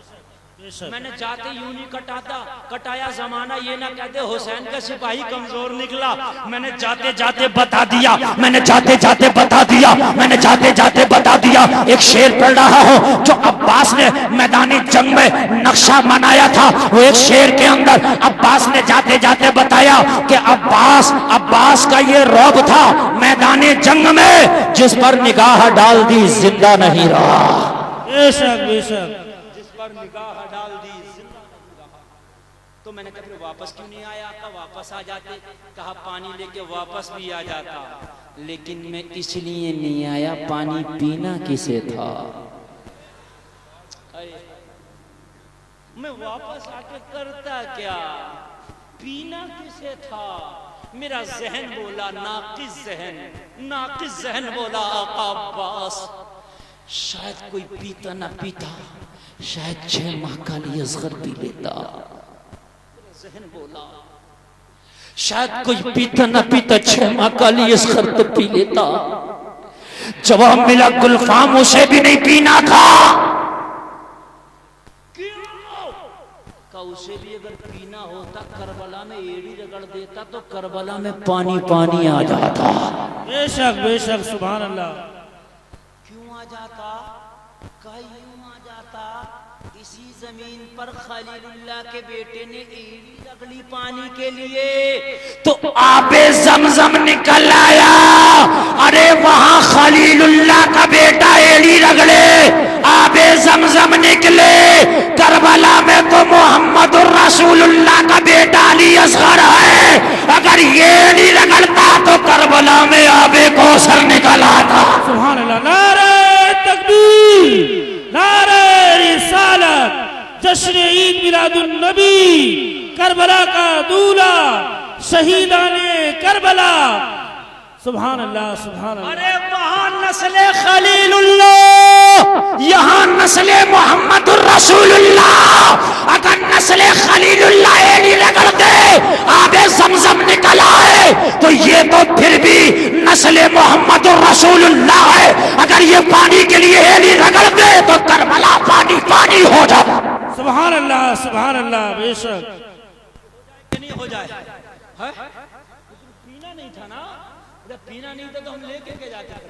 میں نے جاتے یوں نہیں کٹاتا، کٹایا زمانہ یہ نہ کہتے حسین کا سپاہی کمزور نکلا، میں نے جاتے جاتے بتا دیا، میں نے جاتے جاتے بتا دیا، میں نے جاتے جاتے بتا دیا۔ ایک شعر پڑھ رہا ہوں جو عباس نے میدانی جنگ میں نقشہ بنایا تھا، وہ ایک شعر کے اندر عباس نے جاتے جاتے بتایا کہ عباس کا یہ رعب تھا میدانی جنگ میں، جس پر نگاہ ڈال دی زندہ نہیں رہا۔ بے شک بے شک، جس پر نگاہ ڈال دی زندہ نہیں رہا۔ تو میں نے کہا پھر واپس کیوں نہیں آیا؟ کہا واپس آ جاتے، کہا پانی لے کے واپس بھی آ جاتا، لیکن میں اس لیے نہیں آیا پانی پینا کسے تھا؟ میں واپس آ کے کرتا کیا، پینا کسے تھا؟ میرا ذہن بولا ناقص ذہن بولا آقا عباس شاید کوئی پیتا نہ پیتا، شاید 6 ماہ کا لیے اصغر پی لیتا۔ ذہن بولا شاید کوئی پیتا نہ پیتا، 6 ماہ کا لیے اصغر تو پی لیتا۔ جواب ملا گلفام اسے بھی نہیں پینا تھا۔ اسے بھی اگر پینا ہوتا کربلا میں ایڑی رگڑ دیتا تو کربلا میں پانی پانی آ جاتا۔ بے شک بے شک، سبحان اللہ۔ کیوں آ جاتا؟ کیوں آ جاتا؟ اسی زمین پر خلیل اللہ کے بیٹے نے ایڑی رگڑی پانی کے لیے تو آب زمزم نکل آیا۔ ارے وہاں خلیل اللہ کا بیٹا ایڑی رگڑے آب زمزم نکلے، کربلا میں تو محمد الرسول اللہ کا بیٹا علی اصغر ہے، اگر یہ نہیں رگڑتا تو کربلا میں آب کوثر نکل آتا۔ سبحان اللہ، نعرہ تکبیر، نعرہ رسالت، جشن عید میلاد النبی، کربلا کا دولہ، شہیدان کربلا۔ سبحان اللہ سبحان اللہ۔ ارے وہاں نسل خلیل اللہ، یہاں نسل محمد الرسول اللہ، اگر نسل خلیل اللہ ایڑی رگڑ دے آب زمزم نکل آئے تو یہ تو پھر بھی نسل محمد الرسول اللہ ہے، اگر یہ پانی کے لیے ایڑی رگڑ دے تو کربلا پانی پانی ہو جائے۔ سبحان اللہ سبحان اللہ، بے شک۔ نہیں ہو جائے، پینا نہیں تھا نا، جب پینا نہیں تھا تو ہم لے کے جاتے تھے،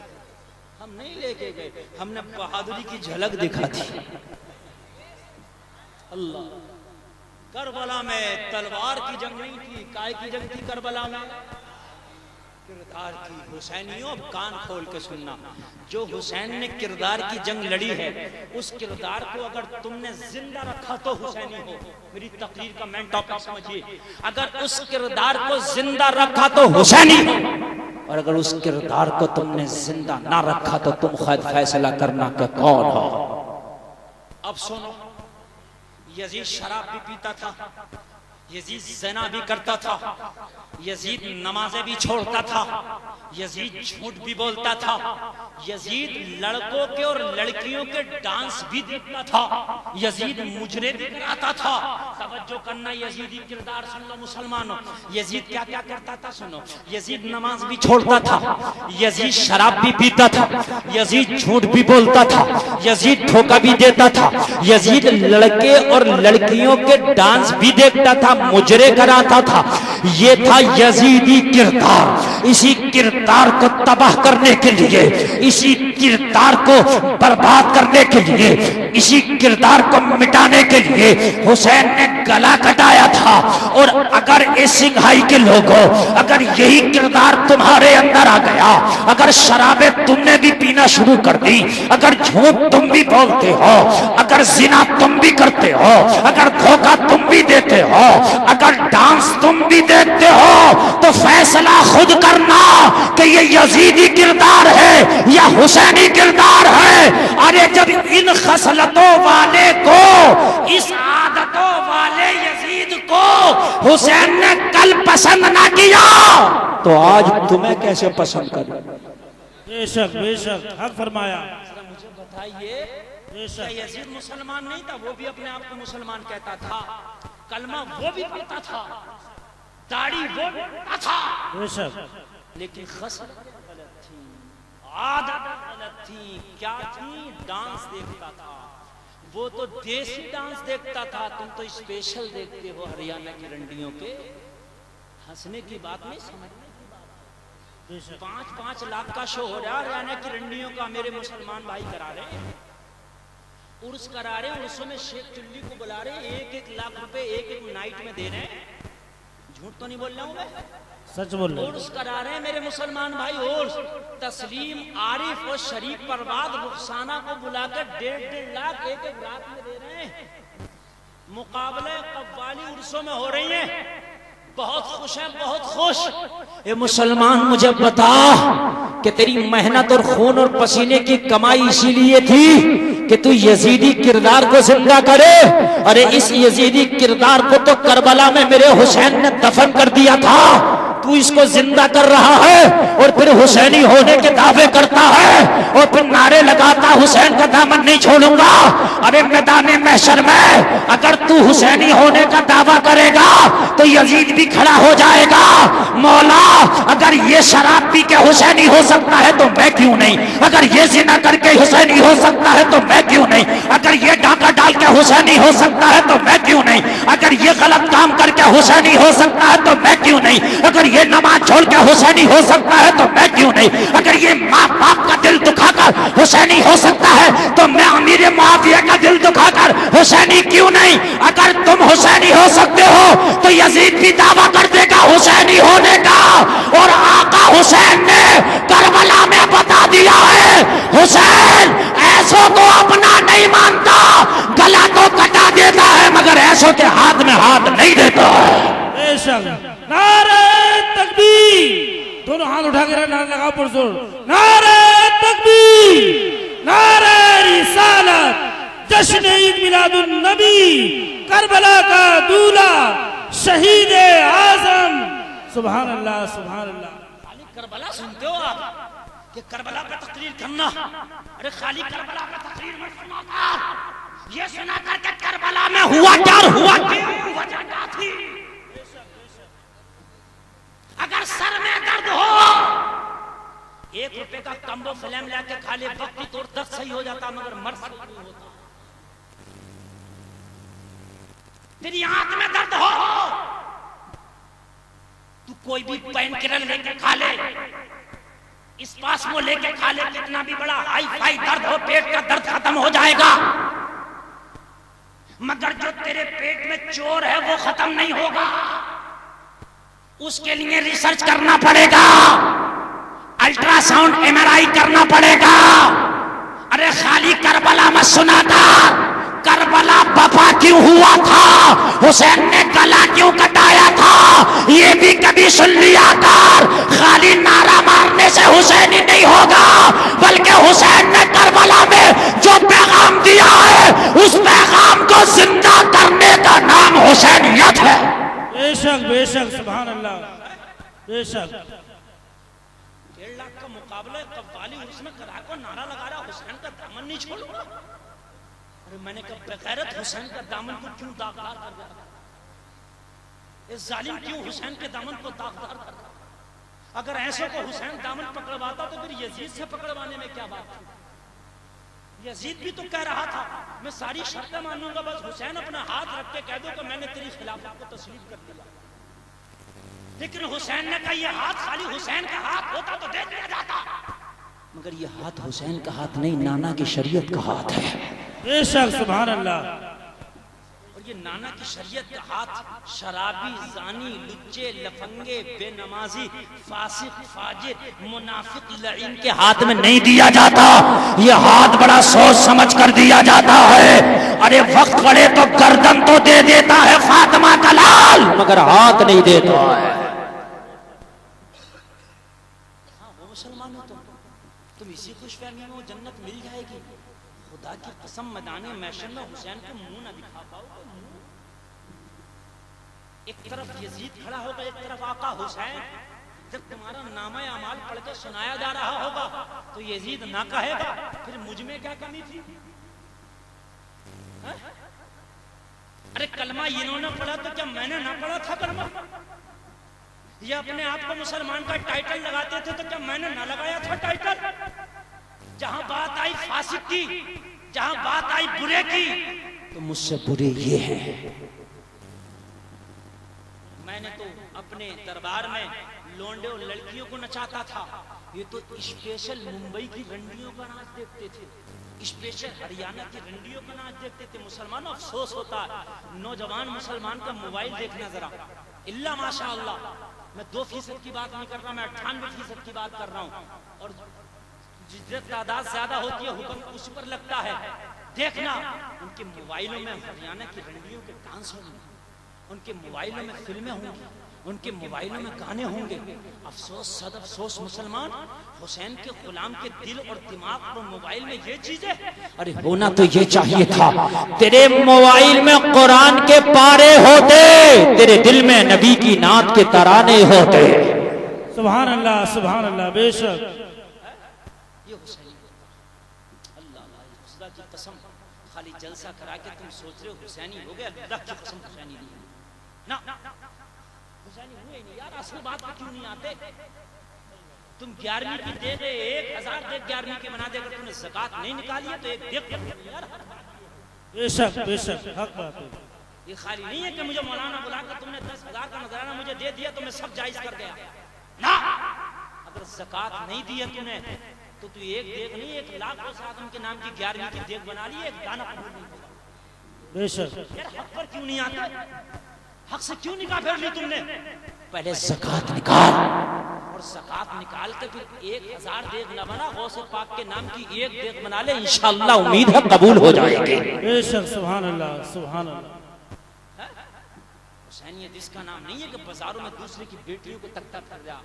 ہم نہیں لے کے گئے، ہم نے بہادری کی جھلک دکھا دی۔ اللہ، کربلا میں تلوار کی جنگ نہیں تھی، کائے کی جنگ تھی کربلا میں؟ کردار کی۔ حسینیوں اب کان کھول کے سننا، جو حسین نے کردار کی جنگ لڑی ہے اس کردار کو اگر تم نے زندہ رکھا تو حسینی ہو۔ میری تقریر کا مین ٹاپک سمجھیے، اگر اس کردار کو زندہ رکھا تو حسینی ہو، اور اگر اس کردار کو تم نے زندہ نہ رکھا تو تم خود فیصلہ کرنا کہ کون ہو۔ اب سنو، یزید شراب بھی پیتا تھا، یزید زنا بھی کرتا تھا، یزید نمازیں بھی چھوڑتا تھا، یزید جھوٹ بھی بولتا تھا، یزید لڑکوں کے اور لڑکیوں کے ڈانس بھی دیکھتا تھا، یزید مجرے بھی کراتا تھا۔ توجہ کرنا، یزیدی کردار سن لو مسلمانوں۔ یزید کیا کیا کرتا تھا سنو، یزید نماز بھی چھوڑتا تھا، یزید شراب بھی پیتا تھا، یزید جھوٹ بھی بولتا تھا، یزید دھوکہ بھی دیتا تھا، یزید لڑکے اور لڑکیوں کے ڈانس بھی دیکھتا تھا، مجرے کراتا تھا۔ یہ تھا یزیدی کردار۔ اسی کردار کو تباہ کرنے کے لیے، اسی کردار کو برباد کرنے کے لیے، اسی کردار کو مٹانے کے لیے حسین نے گلا کٹایا تھا۔ اور اگر اس سنگھائی کے لوگوں، اگر یہی کردار تمہارے اندر آ گیا، اگر شرابیں تم نے بھی پینا شروع کر دی، اگر جھوٹ تم بھی بولتے ہو، اگر زنا تم بھی کرتے ہو، اگر دھوکہ تم بھی دیتے ہو، اگر ڈانس تم بھی دیکھتے ہو، تو فیصلہ خود کرنا کہ یہ یزیدی کردار ہے یا حسینی کردار ہے۔ ارے جب ان خصلتوں والے کو، اس عادتوں والے یزید کو حسین نے کل پسند نہ کیا تو آج تمہیں کیسے پسند کرے؟ بے شک بے شک، حق فرمایا۔ مجھے بتائیے، یزید مسلمان نہیں تھا، وہ بھی اپنے آپ کو مسلمان کہتا تھا، کلمہ وہ بھی پڑھتا تھا، داڑھی وہ بھی پڑھتا تھا، بے شک، لیکن خصلت غلط تھی، عادت غلط تھی۔ کیا تھی؟ ڈانس دیکھتا تھا، وہ تو دیسی ڈانس دیکھتا تھا، تم تو اسپیشل دیکھتے ہو ہریانہ کی رنڈیوں کے۔ ہنسنے کی بات نہیں، سمجھنے کی بات۔ 5-5 لاکھ کا شو ہو رہا ہے ہریانہ کی رنڈیوں کا، میرے مسلمان بھائی کرا رہے ہیں، عرس کرا رہے ہیں، عرسوں میں شیخ چلی کو بلا رہے ہیں، 1-1 لاکھ روپے ایک نائٹ میں دے رہے ہیں۔ جھوٹ تو نہیں بول رہا ہوں میں، سچ بول رہے ہیں۔ عرس کرا رہے ہیں میرے مسلمان بھائی، عرس۔ تسلیم، عارف اور شریف پرواد رخسانہ کو بلا کر 1.5 لاکھ ایک رات میں دے رہے ہیں۔ مقابلہ قوالی عرسوں میں ہو رہی ہیں، بہت خوش ہیں، بہت خوش۔ اے مسلمان مجھے بتا کہ تیری محنت اور خون اور پسینے کی کمائی اسی لیے تھی کہ تو یزیدی کردار کو زندہ کرے؟ ارے اس یزیدی کردار کو تو کربلا میں میرے حسین نے دفن کر دیا تھا، تو اس کو زندہ کر رہا ہے اور پھر حسینی ہونے کے دعوے کرتا ہے اور پھر نعرے لگاتا حسین کا دامن نہیں چھوڑوں گا۔ ارے میدان محشر میں اگر تو حسینی ہونے کا دعویٰ کرے گا تو یزید بھی کھڑا ہو جائے گا، مولا اگر یہ شراب پی کے حسینی ہو سکتا ہے تو میں کیوں نہیں، اگر یہ زنا کر کے حسینی ہو سکتا ہے تو میں کیوں نہیں، اگر یہ ڈاکہ ڈال کے حسینی ہو سکتا ہے تو میں کیوں نہیں، اگر یہ غلط کام کر کے حسینی ہو سکتا ہے تو میں کیوں نہیں، اگر یہ نماز چھوڑ کے حسینی ہو سکتا ہے تو میں کیوں نہیں، اگر یہ ماں باپ کا دل دکھا کر حسینی ہو سکتا ہے تو میں امیر معاویہ کا دل دکھا کر حسینی کیوں نہیں۔ اگر تم حسینی ہو سکتے ہو تو یزید بھی دعویٰ کر دے گا حسینی ہونے کا، اور آقا حسین نے کربلا میں بتا دیا ہے حسین ایسوں کو اپنا نہیں مانتا، گلا تو کٹا دیتا ہے مگر ایسوں کے ہاتھ میں ہاتھ نہیں دیتا ہے۔ بے شک، نعرہ تکبیر، دونوں ہاتھ اٹھا کے نعرہ لگاؤ پرزور، نعرہ تکبیر، نعرہ رسالت، جشن عید میلاد النبی، کربلا کا دولہ، شہید اعظم، سبحان اللہ سبحان اللہ۔ خالی کربلا سنتے ہو آپ کہ کربلا پہ تقریر کرنا، ارے خالی کربلا پہ تقریر مت سناتا، یہ سنا کر کہ کربلا میں ہوا کیا ہوا کیا وجہ کیا تھی۔ اگر سر میں درد ہو 1 روپے کا کمبو فلم لے کے کھا لے، وقتی طور درد صحیح ہو جاتا مگر مرض نہیں ہوتا۔ تیری آنکھ میں درد ہو تو کوئی بھی پین کلر لے کے کھا لے، اسپاسمو لے کے کھا لے، کتنا بھی بڑا ہائی فائی درد ہو، پیٹ کا درد ختم ہو جائے گا، مگر جو تیرے پیٹ میں چور ہے وہ ختم نہیں ہوگا، اس کے لیے ریسرچ کرنا پڑے گا، الٹرا ساؤنڈ MRI کرنا پڑے گا۔ ارے خالی کربلا میں سنا تھا، کربلا بپا کیوں ہوا تھا، حسین نے گلا کیوں کٹایا تھا، یہ بھی کبھی سن لیا کر۔ خالی نعرہ مارنے سے حسینی نہیں ہوگا، بلکہ حسین نے کربلا میں جو پیغام دیا ہے اس پیغام کو زندہ کرنے کا نام حسینیت ہے۔ بے شک سبحان اللہ بے شک 1.5 لاکھ کا مقابلہ قوالی حسن کرا کو نعرہ لگا رہا حسین کا دامن نہیں چھوڑوں گا. ارے میں نے کہا بغیرت حسین کا دامن کو کیوں داغدار کر رہا؟ اس ظالم کیوں حسین کے دامن کو داغدار کر رہا؟ اگر ایسے کو حسین دامن پکڑواتا تو پھر یزید سے پکڑوانے میں کیا بات تھی؟ یزید بھی تو کہہ رہا تھا میں ساری شرطیں مانوں گا بس حسین اپنا ہاتھ رکھ کے کہہ دو کہ میں نے تیری خلافت کو تسلیم کر دیا. لیکن حسین نے کہا یہ ہاتھ خالی حسین کا ہاتھ ہوتا تو دے دیا جاتا. مگر یہ ہاتھ حسین کا ہاتھ نہیں، نانا کی شریعت کا ہاتھ ہے. بے شک سبحان اللہ. اور یہ نانا کی شریعت کا ہاتھ شرابی، زانی، لچے، لفنگے، بے نمازی، فاسق، فاجر، منافق، لعین کے ہاتھ میں نہیں دیا جاتا. یہ ہاتھ بڑا سوچ سمجھ کر دیا جاتا ہے. ارے وقت پڑے تو گردن تو دے دیتا ہے فاطمہ کا لال، مگر ہاتھ نہیں دیتا ہے. ہاں وہ مسلمان ہو تم اسی خوش فہمی میں جنت مل جائے گی. خدا کی قسم میدان محشر میں حسین کو منہ نہ دکھا پاؤ گے. ایک طرف یزید کھڑا ہوگا، ایک طرف آقا حسین. جب تمہارا نامہ اعمال پڑھ کے سنایا جا رہا ہوگا تو یزید نہ کہے گا پھر مجھ میں کیا کمی تھی؟ ارے کلمہ انہوں نے پڑھا تو کیا میں نے نہ پڑھا تھا کلمہ؟ یہ اپنے آپ کو مسلمان کا ٹائٹل لگاتے تھے تو کیا میں نے نہ لگایا تھا ٹائٹل؟ جہاں بات آئی فاسق کی، جہاں بات آئی برے کی، تو مجھ سے برے یہ ہیں. میں نے تو اپنے دربار میں لونڈے اور لڑکیوں کو نچاتا تھا. یہ تو اسپیشل ممبئی کی رنڈیوں کا ناچ دیکھتے تھے، اسپیشل ہریانہ کی رنڈیوں کا ناچ دیکھتے تھے. مسلمانوں افسوس ہوتا ہے نوجوان مسلمان کا موبائل دیکھنا ذرا اللہ ماشاء اللہ. میں 2% کی بات نہیں کر رہا، میں 98% کی بات کر رہا ہوں. اور جتنی تعداد زیادہ ہوتی ہے حکم اس پر لگتا ہے. دیکھنا ان کے موبائلوں میں ہریانہ کی رنڈیوں کے ڈانس ہوں گے، ان کے موبائلوں میں فلمیں ہوں گی، ان کے موبائلوں میں گانے ہوں گے. افسوس صد افسوس مسلمان، حسین کے غلام کے دل اور دماغ اور موبائل میں یہ چیزیں. ارے ہونا تو یہ چاہیے تھا تیرے موبائل میں قرآن کے پارے ہوتے، تیرے دل میں نبی کی نعت کے ترانے ہوتے. سبحان اللہ سبحان اللہ بے شک. یہ حسینی اللہ خدا کی قسم خالی جلسہ کرا کے تم سوچ رہے ہو حسینی ہو گیا. اللہ کی قسم حسینی نہیں نا، حسینی ہوئے نہیں یار. اصل بات پہ کیوں نہیں آتے؟ تم 11ویں کی دے دے 1000 دے 11ویں کے بنا دے. اگر تم نے زکات نہیں نکالی ہے تو ایک دیکھ یار. بے شک بے شک حق بات ہے. یہ خالی نہیں ہے کہ مجھے مولانا بلا کر تم نے 10,000 کا نذرانہ مجھے دے دیا تو میں سب جائز کر گیا. نا، اگر زکات نہیں دی ہے تم نے تو تو ایک دیکھ نہیں 1 لاکھ کو ساتھ ان کے نام کی 11ویں کی دیکھ بنا لی. ایک دانہ قبول نہیں ہوگا. بے شک یار حق پر کیوں نہیں آتے؟ حق سے کیوں نکاح پھیر لی تم نے؟ پہلے زکات نکال، اور زکات نکال کے پھر 1000 دیکھ نہ بنا، غوث پاک کے نام کی ایک دیکھ بنا لے. انشاءاللہ امید ہے قبول ہو جائے گی. بے شک سبحان اللہ سبحان اللہ. حسینیت اس کا نام نہیں ہے کہ بازاروں میں دوسرے کی بیٹیوں کو تکتا پھر رہا.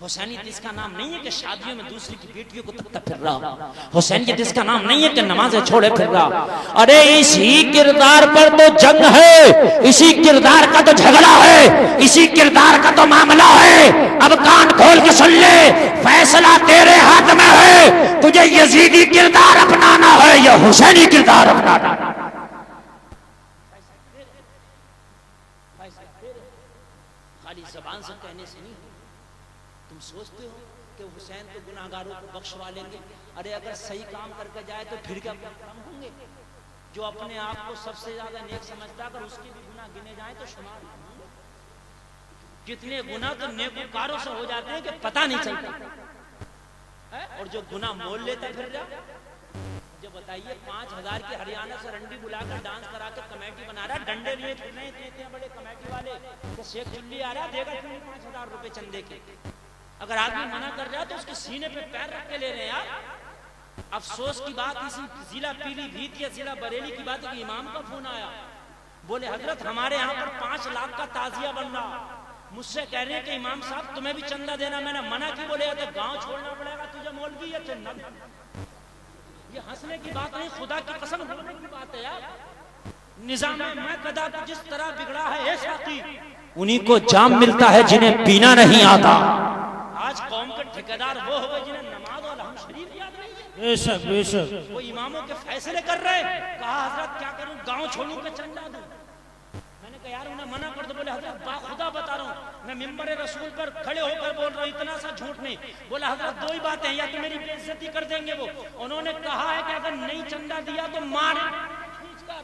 حسینیت اس کا نام نہیں ہے کہ شادیوں میں دوسری کی بیٹیوں کو تکتا پھر رہا. حسینیت اس کا نام نہیں ہے کہ نمازیں چھوڑے پھر رہا. ارے اسی کردار پر تو جنگ ہے، اسی کردار کا تو جھگڑا ہے، اسی کردار کا تو معاملہ ہے. اب کان کھول کے سن لے، فیصلہ تیرے ہاتھ میں ہے. تجھے یزیدی کردار اپنانا ہے یا حسینی کردار اپنانا ہے؟ خالی زبان سے کہنے سے نہیں. تم سوچتے ہو کہ حسین تو گناہگاروں کو بخشوا لیں گے؟ ارے اگر صحیح کام کر کے جائے تو پھر کیا کم ہوں گے؟ جو اپنے آپ کو سب سے زیادہ نیک سمجھتا اگر اس کے بھی گناہ گنے جائیں تو شمار نہیں ہوں گے. کتنے گناہ تو نیکوکاروں سے ہو جاتے ہیں کہ پتہ نہیں چلتا. اور جو گناہ مول لیتا پھر جا. جو بتائیے 5000 کی ہریانہ سے رنڈی بلا کر ڈانس کرا کے کمیٹی بنا رہا ہے. ڈنڈے لیے پھر نہیں دیتے ہیں بڑے کمیٹی والے کہ شیخ چلی آ رہا دے گا 5000 روپے چندے کے. اگر آدمی منع کر رہا تو اس کے سینے پہ پیر رکھ کے لے رہے ہیں یار. افسوس کی بات اسی ضلع پیلی بھیت یا ضلع بریلی کی بات ہے کہ امام کا فون آیا. بولے حضرت ہمارے یہاں پر 5 لاکھ کا تعزیہ بن رہا. مجھ سے کہہ رہے ہیں کہ امام صاحب تمہیں بھی چندہ دینا. میں نے منع کی. بولے تو گاؤں چھوڑنا پڑے گا تجھے مولوی یا چندہ. یہ ہنسنے کی بات نہیں، خدا کی قسم رونے کی بات ہے یار. نظام میں قدا جس طرح بگڑا ہے اے ساتھی انہی کو جام ملتا ہے جنہیں پینا نہیں آتا. آج قوم کے ٹھیکیدار وہ ہوئے جنہیں نماز اور الحمد شریف یاد نہیں ہے. بے شک بے شک. وہ اماموں کے فیصلے کر رہے. کہا حضرت کیا کروں, گاؤں چھوڑوں کہ چندہ دوں؟ میں نے کہا یار انہیں منع کر دو. بولے حضرت با خدا بتا رہا ہوں, میں ممبر رسول پر کھڑے ہو کر بول رہا ہوں, اتنا سا جھوٹ نہیں. بولا حضرت دو ہی باتیں, یا تو میری بے عزتی کر دیں گے وہ. انہوں نے کہا ہے کہ اگر نہیں چندہ دیا تو مار کھینچ کر.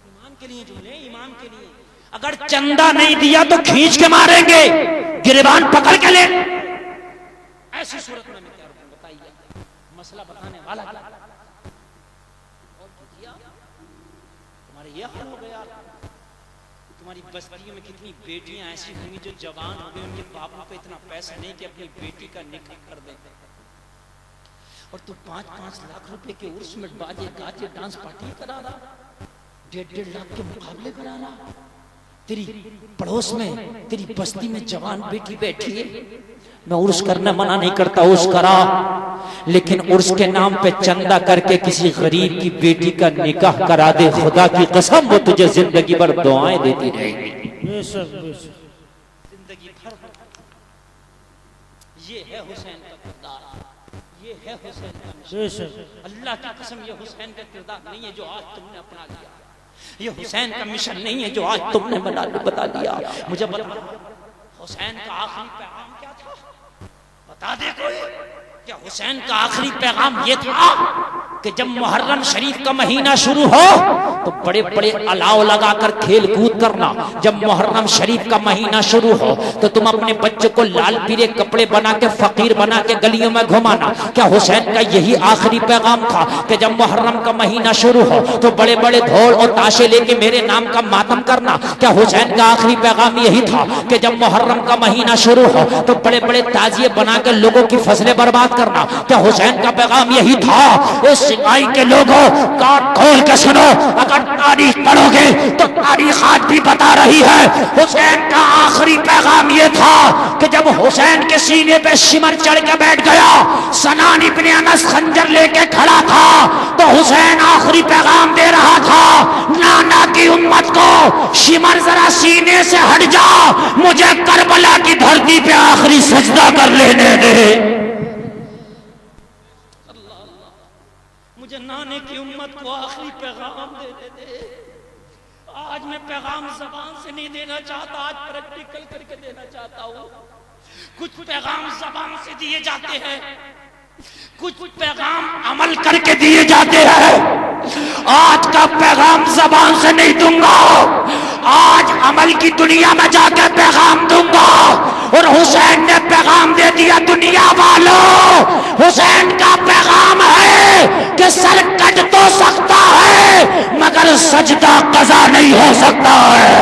ایمان کے لیے جملے, ایمان کے لیے. اگر چندہ نہیں دیا تو کھینچ کے ماریں گے, گریبان پکڑ کے لیں. ایسی صورت میں کیا رکھوں بتائیے, مسئلہ بتانے والا اور کیا تمہارے یہ حال ہو گیا. تمہاری بستیوں میں کتنی بیٹیاں ایسی ہوئی جو جوان ہو گئی, ان کے باپوں پہ اتنا پیسہ نہیں کہ اپنی بیٹی کا نکاح کر دیں, اور تو 5-5 لاکھ روپے کے عرس میں باجے گاجے ڈانس پارٹی کرا رہا, 1.5 لاکھ کے مقابلے کرا رہا. تیری پڑوس میں تیری بستی میں جوان بیٹی بیٹھی ہے. میں عرس کرنا منع نہیں کرتا, عرس کرا, لیکن عرس کے نام پہ چندہ کر کے کسی غریب کی بیٹی کا نکاح کرا دے, خدا کی قسم وہ تجھے زندگی بھر دعائیں دیتی رہے گی. بے شک بے شک. زندگی بھر. یہ ہے حسین کا کردار, یہ ہے حسین کا مشن. بے شک. اللہ کی قسم یہ حسین کا کردار نہیں ہے جو آج تم نے اپنا لیا, یہ حسین کا مشن نہیں ہے جو آج تم نے بتا دیا. مجھے بتا حسین کا آخری پیغام کیا تھا, بتا دے کوئی. کیا حسین کا آخری پیغام یہ تھا کہ جب محرم شریف کا مہینہ شروع ہو تو بڑے بڑے الاؤ لگا کر کھیل کود کرنا. جب محرم شریف کا مہینہ شروع ہو تو تم اپنے بچے کو لال پیلے کپڑے بنا کے فقیر بنا کے گلیوں میں گھمانا. کیا حسین کا یہی آخری پیغام تھا کہ جب محرم کا مہینہ شروع ہو تو بڑے بڑے ڈھول اور تاشے لے کے میرے نام کا ماتم کرنا؟ کیا حسین کا آخری پیغام یہی تھا کہ جب محرم کا مہینہ شروع ہو تو بڑے بڑے تعزیے بنا کے لوگوں کی فصلیں برباد کرنا؟ کیا حسین کا پیغام یہی تھا؟ اس سپاہی کے لوگوں کان کھول کے سنو, اگر تاریخ پڑھو گے تو تاریخ آج بھی بتا رہی ہے حسین کا آخری پیغام یہ تھا کہ جب حسین کے سینے پہ شمر چڑھ کے بیٹھ گیا, سنان ابن انس خنجر لے کے کھڑا تھا, تو حسین آخری پیغام دے رہا تھا نانا کی امت کو, شمر ذرا سینے سے ہٹ جا, مجھے کربلا کی دھرتی پہ آخری سجدہ کر لینے دے. مجھے نانے کی امت کو آخری پیغام دے دے. آج میں پیغام زبان سے نہیں دینا چاہتا, آج پریکٹیکل کر کے دینا چاہتا ہوں. کچھ پیغام زبان سے دیے جاتے ہیں, کچھ پیغام عمل کر کے دیے جاتے ہیں. آج کا پیغام زبان سے نہیں دوں گا, آج عمل کی دنیا میں جا کے پیغام دوں گا. اور حسین نے پیغام دے دیا دنیا والوں, حسین کا پیغام ہے کہ سر کٹ تو سکتا ہے مگر سجدہ قضا نہیں ہو سکتا ہے.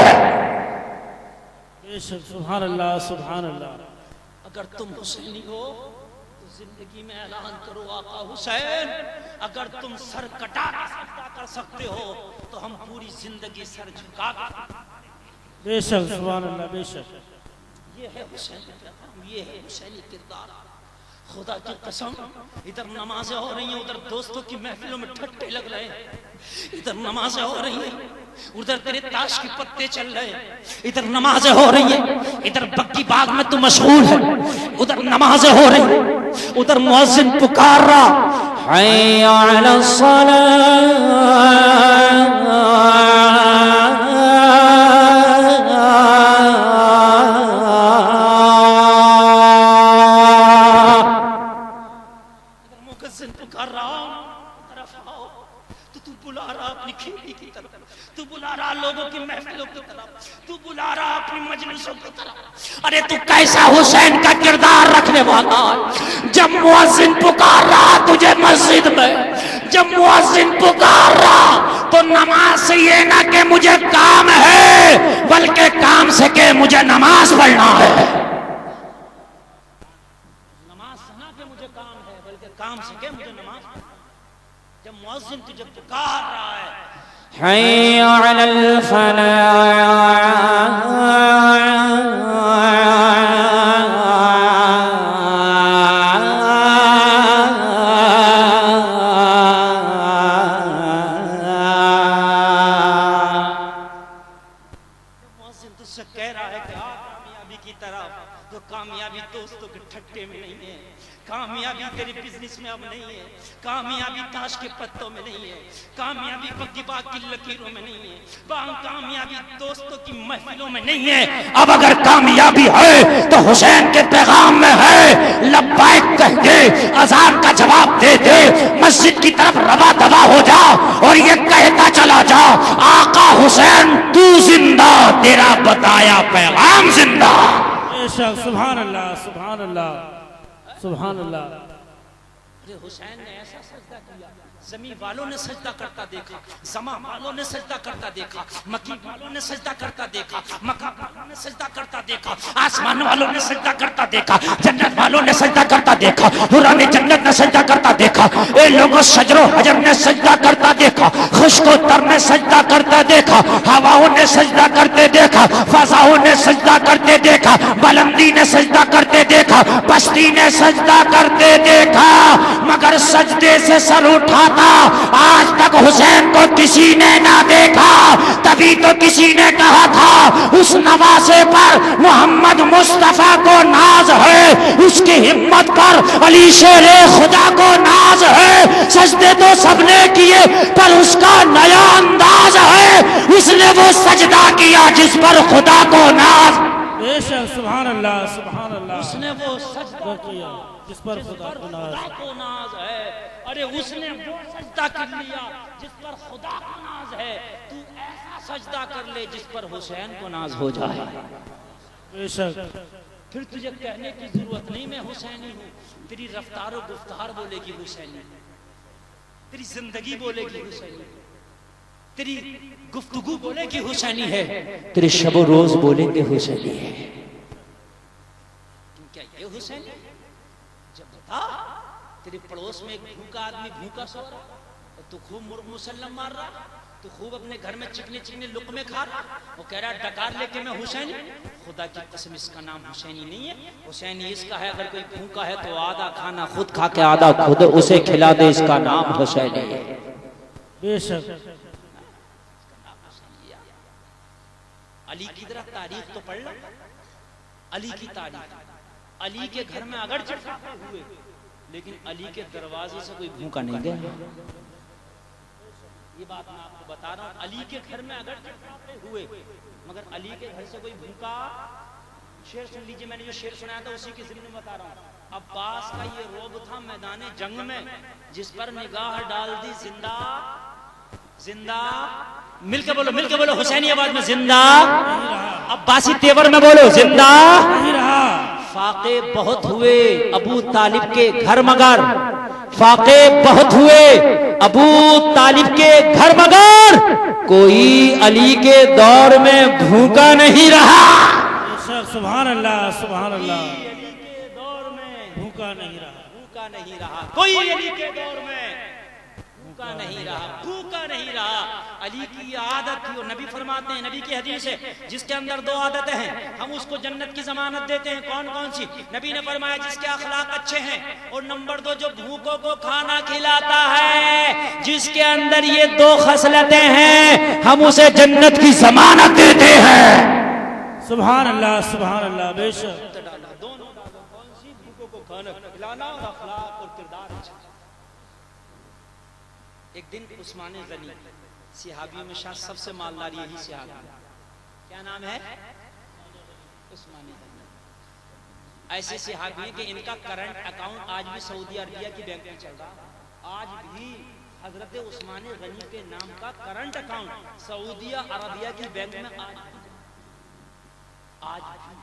سبحان اللہ سبحان اللہ. اگر تم حسینی ہو تو زندگی میں اعلان کرو آقا حسین. اگر تم سر کٹا کے سجدہ کر سکتے ہو تو ہم پوری زندگی سر جھکا کر. بے شک سبحان اللہ بے شک. یہ ہے حسین کا پیغام, یہ ہے حسینی کردار. خدا کی قسم ادھر نمازیں ہو رہی ہیں, ادھر دوستوں کی محفلوں میں ٹھٹے لگ رہے ہیں. ادھر نمازیں ہو رہی ہیں, ادھر تیرے تاش کے پتے چل رہے ہیں. ادھر نمازیں ہو رہی ہیں, ادھر بکی باغ میں تو مشغول ہے. ادھر نمازیں ہو رہی ہیں, ادھر مؤذن پکار رہا حی علی الصلاۃ. ارے تو کیسا حسین کا کردار رکھنے والا. جب مؤذن پکار رہا تجھے مسجد میں, جب مؤذن پکار رہا تو نماز سے یہ نہ کہ مجھے کام ہے, بلکہ کام سے کہ مجھے نماز پڑھنا ہے. نماز سے نہ کہ مجھے کام ہے, بلکہ کام سے کہ مجھے نماز پڑھنا ہے. جب مؤذن تجھے پکار رہا ہے حی علی الفلاح, طرف تو کامیابی دوستوں کے ٹھٹے میں نہیں ہے، کامیابی تیرے بزنس میں اب نہیں ہے، کامیابی تاش کے پتوں میں نہیں ہے، کامیابی بگی باغ کی لکیروں میں نہیں ہے، کامیابی دوستوں کی محفلوں میں نہیں ہے۔ اب اگر کامیابی ہے تو حسین کے پیغام میں ہے، لبیک کہہ دے، اذان کا جواب دے دے، مسجد کی طرف روا دوا ہو جا اور یہ کہتا چلا جا، آقا حسین تو زندہ، تیرا بتایا پیغام زندہ۔ بے شک، سبحان اللہ، سبحان اللہ، سبحان اللہ۔ حسین نے ایسا سجدہ کیا، زمین والوں نے سجدہ کرتا دیکھا، زمان والوں نے سجدہ کرتا دیکھا، مکی والوں نے سجدہ کرتا دیکھا، مکہ والوں نے سجدہ کرتا دیکھا، آسمان والوں نے سجدہ کرتا دیکھا، جنت والوں نے سجدہ کرتا دیکھا، حوران جنت نے سجدہ کرتا دیکھا، اے لوگوں شجر و حجر نے سجدہ کرتا دیکھا، خشک و تر نے سجدہ کرتا دیکھا، ہواؤں نے سجدہ کرتے دیکھا، فضاؤں نے سجدہ کرتے دیکھا، بلندی نے سجدہ کرتے دیکھا، پستی نے سجدہ کرتے دیکھا، مگر سجدے سے سر اٹھاتا آج تک حسین کو کسی نے نہ دیکھا۔ تبھی تو کسی نے کہا تھا اس نواسے پر محمد مصطفیٰ کو ناز ہے، اس کی ہمت پر علی شیر خدا کو ناز ہے۔ سجدے تو سب نے کیے پر اس کا نیا انداز ہے، اس نے وہ سجدہ کیا جس پر خدا کو ناز۔ بے شک، سبحان اللہ، سبحان اللہ۔ اس نے وہ سجدہ کیا جس پر خدا کو ناز ہے، ارے اس نے وہ سجدہ کر لیا جس پر خدا کو ناز ہے۔ تو ایسا سجدہ کر لے جس پر حسین کو ناز ہو جائے۔ بے شک، پھر تجھے کہنے کی ضرورت نہیں میں حسینی ہوں، تیری رفتار و گفتار بولے گی حسینی، تیری زندگی بولے گی حسینی، تیری گفتگو بولے گی حسینی ہے، تیرے شب و روز بولیں گے حسینی ہے۔ کیا یہ حسینی؟ جب بتا تیرے پڑوس میں ایک بھوکا آدمی بھوکا سو رہا تو خوب مرغ مسلم مار رہا، تو خوب اپنے گھر میں چکنے چکنے لقمے کھا رہا، وہ کہہ رہا ڈکار لے کے میں حسینی۔ خدا کی قسم اس کا نام حسینی نہیں ہے، حسینی اس کا ہے اگر کوئی بھوکا ہے تو آدھا کھانا خود کھا کے آدھا خود اسے کھلا دے، اس کا نام حسینی ہے۔ بے شک۔ علی کی طرح تاریخ تو پڑھ لو، علی کی تاریخ، علی کے گھر میں اگر چٹاتے ہوئے لیکن علی کے دروازے سے کوئی بھوکا نہیں گیا۔ یہ بات میں آپ کو بتا رہا ہوں، علی کے گھر میں اگر چٹاتے ہوئے مگر علی کے گھر سے کوئی بھوکا۔ شعر سن لیجئے، میں نے جو شعر سنایا تھا اسی کے ضمن میں بتا رہا ہوں۔ عباس کا یہ روب تھا میدان جنگ میں، جس پر نگاہ ڈال دی زندہ زندہ، مل کے بولو حسینی آواز میں، زندہ عباسی تیور میں بولو، زندہ نہیں رہا۔ فاقے بہت ہوئے ابو طالب کے گھر مگر، فاقے بہت ہوئے ابو طالب کے گھر مگر، کوئی علی کے دور میں بھوکا نہیں رہا۔ سبحان اللہ، سبحان اللہ۔ علی کے دور میں بھوکا نہیں رہا، بھوکا نہیں رہا، کوئی علی کے دور میں بھوکا نہیں رہا، بھوکا نہیں رہا۔ علی کی یہ عادت تھی، اور نبی فرماتے ہیں، نبی کی حدیث ہے جس کے اندر دو عادتیں ہیں ہم اس کو جنت کی ضمانت دیتے ہیں۔ کون کون سی؟ نبی نے فرمایا جس کے اخلاق اچھے ہیں، اور نمبر دو جو بھوکوں کو کھانا کھلاتا ہے، جس کے اندر یہ دو خصلتیں ہیں ہم اسے جنت کی ضمانت دیتے ہیں۔ سبحان اللہ، سبحان اللہ۔ بے شک، دونوں کون سی؟ بھوکوں کو کھانا کھلانا اور اخلاق اور کردار اچھا۔ ایک دن عثمان غنی، صحابیوں میں شاید سب سے مالدار یہی صحابی، کیا نام ہے؟ عثمان غنی۔ ایسے صحابی ہیں کہ ان کا کرنٹ اکاؤنٹ آج بھی سعودی عربیہ کی بینک میں چل رہا، آج بھی حضرت عثمان غنی کے نام کا کرنٹ اکاؤنٹ سعودی عربیہ کی بینک میں آج بھی۔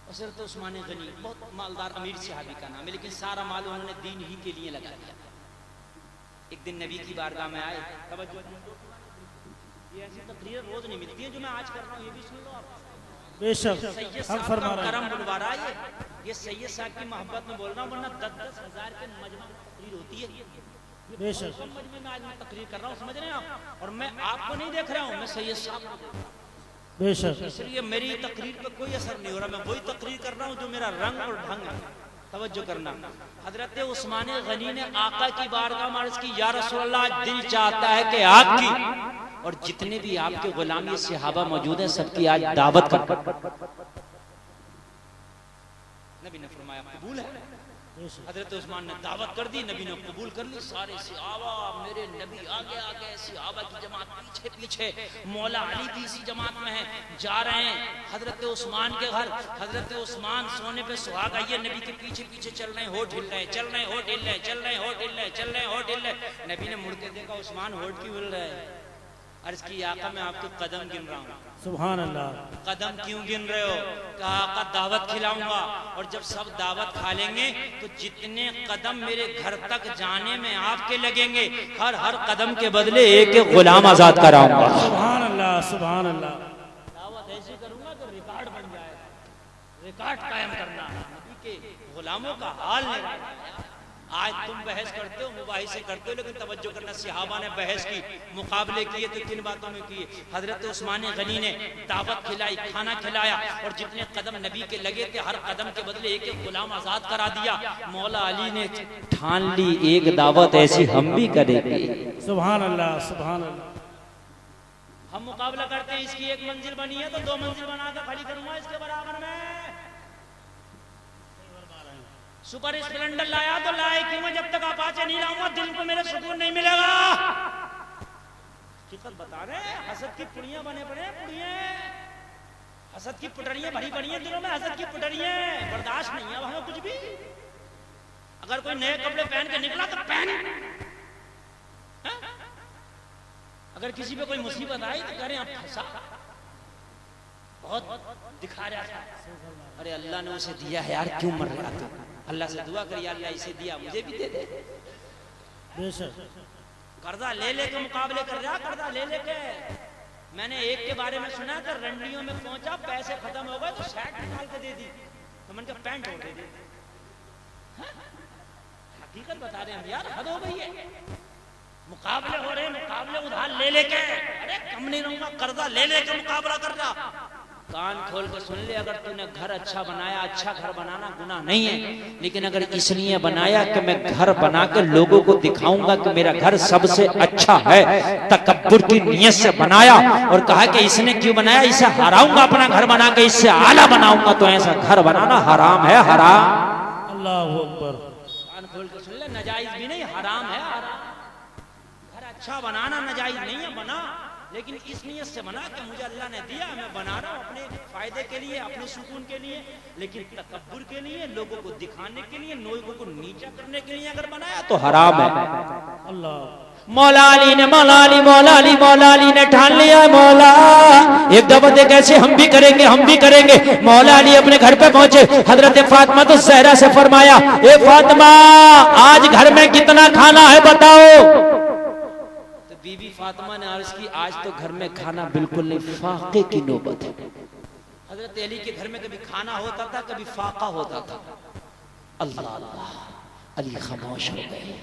حضرت عثمان غنی بہت مالدار امیر صحابی کا نام ہے، لیکن سارا مال انہوں نے دین ہی کے لیے لگا دیا۔ ایک دن نبی کی بارگاہ میں آئے، توجہ، یہ ایسی تقریر روز نہیں ملتی ہے جو میں آج کر رہا ہوں، یہ بھی سن لو آپ۔ بے شک، سید حق صاحب فرما کا رہا کرم بلوا رہا ہے، یہ سید صاحب کی محبت میں بول رہا ہوں، ورنہ 10-10 ہزار کے مجمع میں تقریر ہوتی ہے۔ بے شک، مجمع میں آج میں تقریر کر رہا ہوں، سمجھ رہے ہیں آپ؟ اور میں آپ کو نہیں دیکھ رہا ہوں، میں سید صاحب کو دیکھ رہا ہوں۔ بے شک، اس لیے میری تقریر پہ کوئی اثر نہیں ہو رہا، میں وہی تقریر کر رہا ہوں جو میرا رنگ اور ڈھنگ ہے۔ توجہ کرنا، حضرت عثمان غنی نے آقا کی بارگاہ میں عرض کی، یا رسول اللہ دل چاہتا ہے کہ آگ کی اور جتنے بھی آپ کے غلام یہ صحابہ موجود ہیں سب کی آج دعوت کر نبی نے فرمایا قبول ہے. حضرت عثمان نے دعوت کر دی, نبی نے قبول کر لی. سارے صحابہ, میرے نبی آگے آگے, صحابہ کی جماعت پیچھے پیچھے, مولا علی بھی اسی جماعت میں ہیں, جا رہے ہیں حضرت عثمان کے گھر. حضرت عثمان سونے پہ سہاگ آئیے, نبی کے پیچھے پیچھے چل رہے ہیں, ہوٹ ہل رہے ہیں, چل رہے ہیں, ہوٹ ہل رہے ہیں, چل رہے ہیں, ہوٹ ہل رہے ہیں, چل رہے ہیں, ہوٹ ہل رہے ہیں. نبی نے مڑ کے دیکھا, عثمان ہوٹ کیوں ہل رہا ہے؟ عرض کی آقا میں آپ کے قدم گن رہا ہوں. سبحان اللہ. قدم کیوں گن رہے ہو؟ کہا آقا دعوت کھلاؤں گا, اور جب سب دعوت کھا لیں گے تو جتنے قدم میرے گھر تک جانے میں آپ کے لگیں گے, ہر قدم کے بدلے ایک ایک غلام آزاد کراؤں گا. سبحان اللہ, سبحان اللہ. دعوت ایسی کروں گا کہ ریکارڈ بن جائے, ریکارڈ قائم کرنا. نبی کے غلاموں کا حال نہیں رہا. آج تم بحث کرتے ہو, مباحثے کرتے ہو, لیکن توجہ کرنا, صحابہ نے بحث کی, مقابلے کیے تو کن باتوں میں کیے؟ حضرت عثمان غنی نے دعوت کھلائی, کھانا کھلایا, اور جتنے قدم نبی کے لگے تھے ہر قدم کے بدلے ایک ایک غلام آزاد کرا دیا. مولا علی نے ٹھان لی ایک دعوت ایسی ہم بھی کریں گے. سبحان اللہ, سبحان اللہ. ہم مقابلہ کرتے ہیں, اس کی ایک منزل بنی ہے تو 2 منزل بنا کے کھڑی کروں گا اس کے برابر میں. سپر اسپلنڈر لایا تو لائے کیوں میں, جب تک اپاچے نہیں لاؤں گا دل کو میرے سکون نہیں ملے گا. حقیقت بتا رہے ہیں, حسد کی پڑیاں بنے پڑے ہیں, پڑیاں حسد کی پٹڑیاں بھری پڑی ہیں دلوں میں, حسد کی پٹڑیاں برداشت نہیں ہے اب ہمیں کچھ بھی. اگر کوئی نئے کپڑے پہن کے نکلا تو پہن, اگر کسی پہ کوئی مصیبت آئی تو کریں اب پھنسا, بہت دکھا رہا تھا. ارے اللہ نے اسے دیا ہے یار, کیوں مر رہا تو اللہ سے دعا کری, اللہ اسے دیا مجھے بھی دے دے. بے شک. قرضہ لے لے کے مقابلے کر رہا, قرضہ لے لے کے. میں نے ایک کے بارے میں سنا کہ رنڈیوں میں پہنچا, پیسے ختم ہو گئے تو شرٹ نکال کے دے دی, تو من کا پینٹ ہو دے دی. حقیقت بتا رہے ہیں ہم یار, حد ہو گئی ہے. مقابلے ہو رہے ہیں, مقابلے ادھار لے لے کے, ارے کم نہیں رہوں گا, قرضہ لے لے کے مقابلہ کر رہا. کان کھول کے سن لے, اگر تو نے گھر اچھا بنایا, اچھا گھر بنانا گناہ نہیں ہے, لیکن اگر اس لیے بنایا کہ میں گھر بنا کے لوگوں کو دکھاؤں گا کہ میرا گھر سب سے اچھا ہے, تکبر کی نیت سے بنایا اور کہا کہ اس نے کیوں بنایا, اسے ہراؤں گا اپنا گھر بنا کے, اس سے اعلیٰ بناؤں گا, تو ایسا گھر بنانا حرام ہے, حرام. اللہ اکبر. کان کھول کے سن لے, ناجائز بھی نہیں, حرام ہے, حرام. گھر اچھا بنانا ناجائز نہیں ہے, بنا, لیکن اس نیت سے بنا کہ مجھے اللہ نے دیا, میں بنا رہا ہوں اپنے فائدے کے لیے, اپنے سکون کے لیے, لیکن تکبر کے لیے, لوگوں کو دکھانے کے لیے, لوگوں کو نیچا کرنے کے لیے اگر بنایا تو حرام ہے. اللہ. مولا علی نے ٹھان لیا, مولا ایک دعوت کیسے ہم بھی کریں گے, ہم بھی کریں گے. مولا علی اپنے گھر پہ پہنچے, حضرت فاطمہ تو زہرا سے فرمایا, اے فاطمہ آج گھر میں کتنا کھانا ہے بتاؤ. بی بی فاطمہ نے عرض کی, آج تو گھر میں کھانا بالکل نہیں, فاقے کی نوبت ہے. حضرت علی کے گھر میں کبھی کھانا ہوتا تھا, کبھی فاقہ ہوتا تھا. اللہ اللہ, علی خاموش ہو گئے,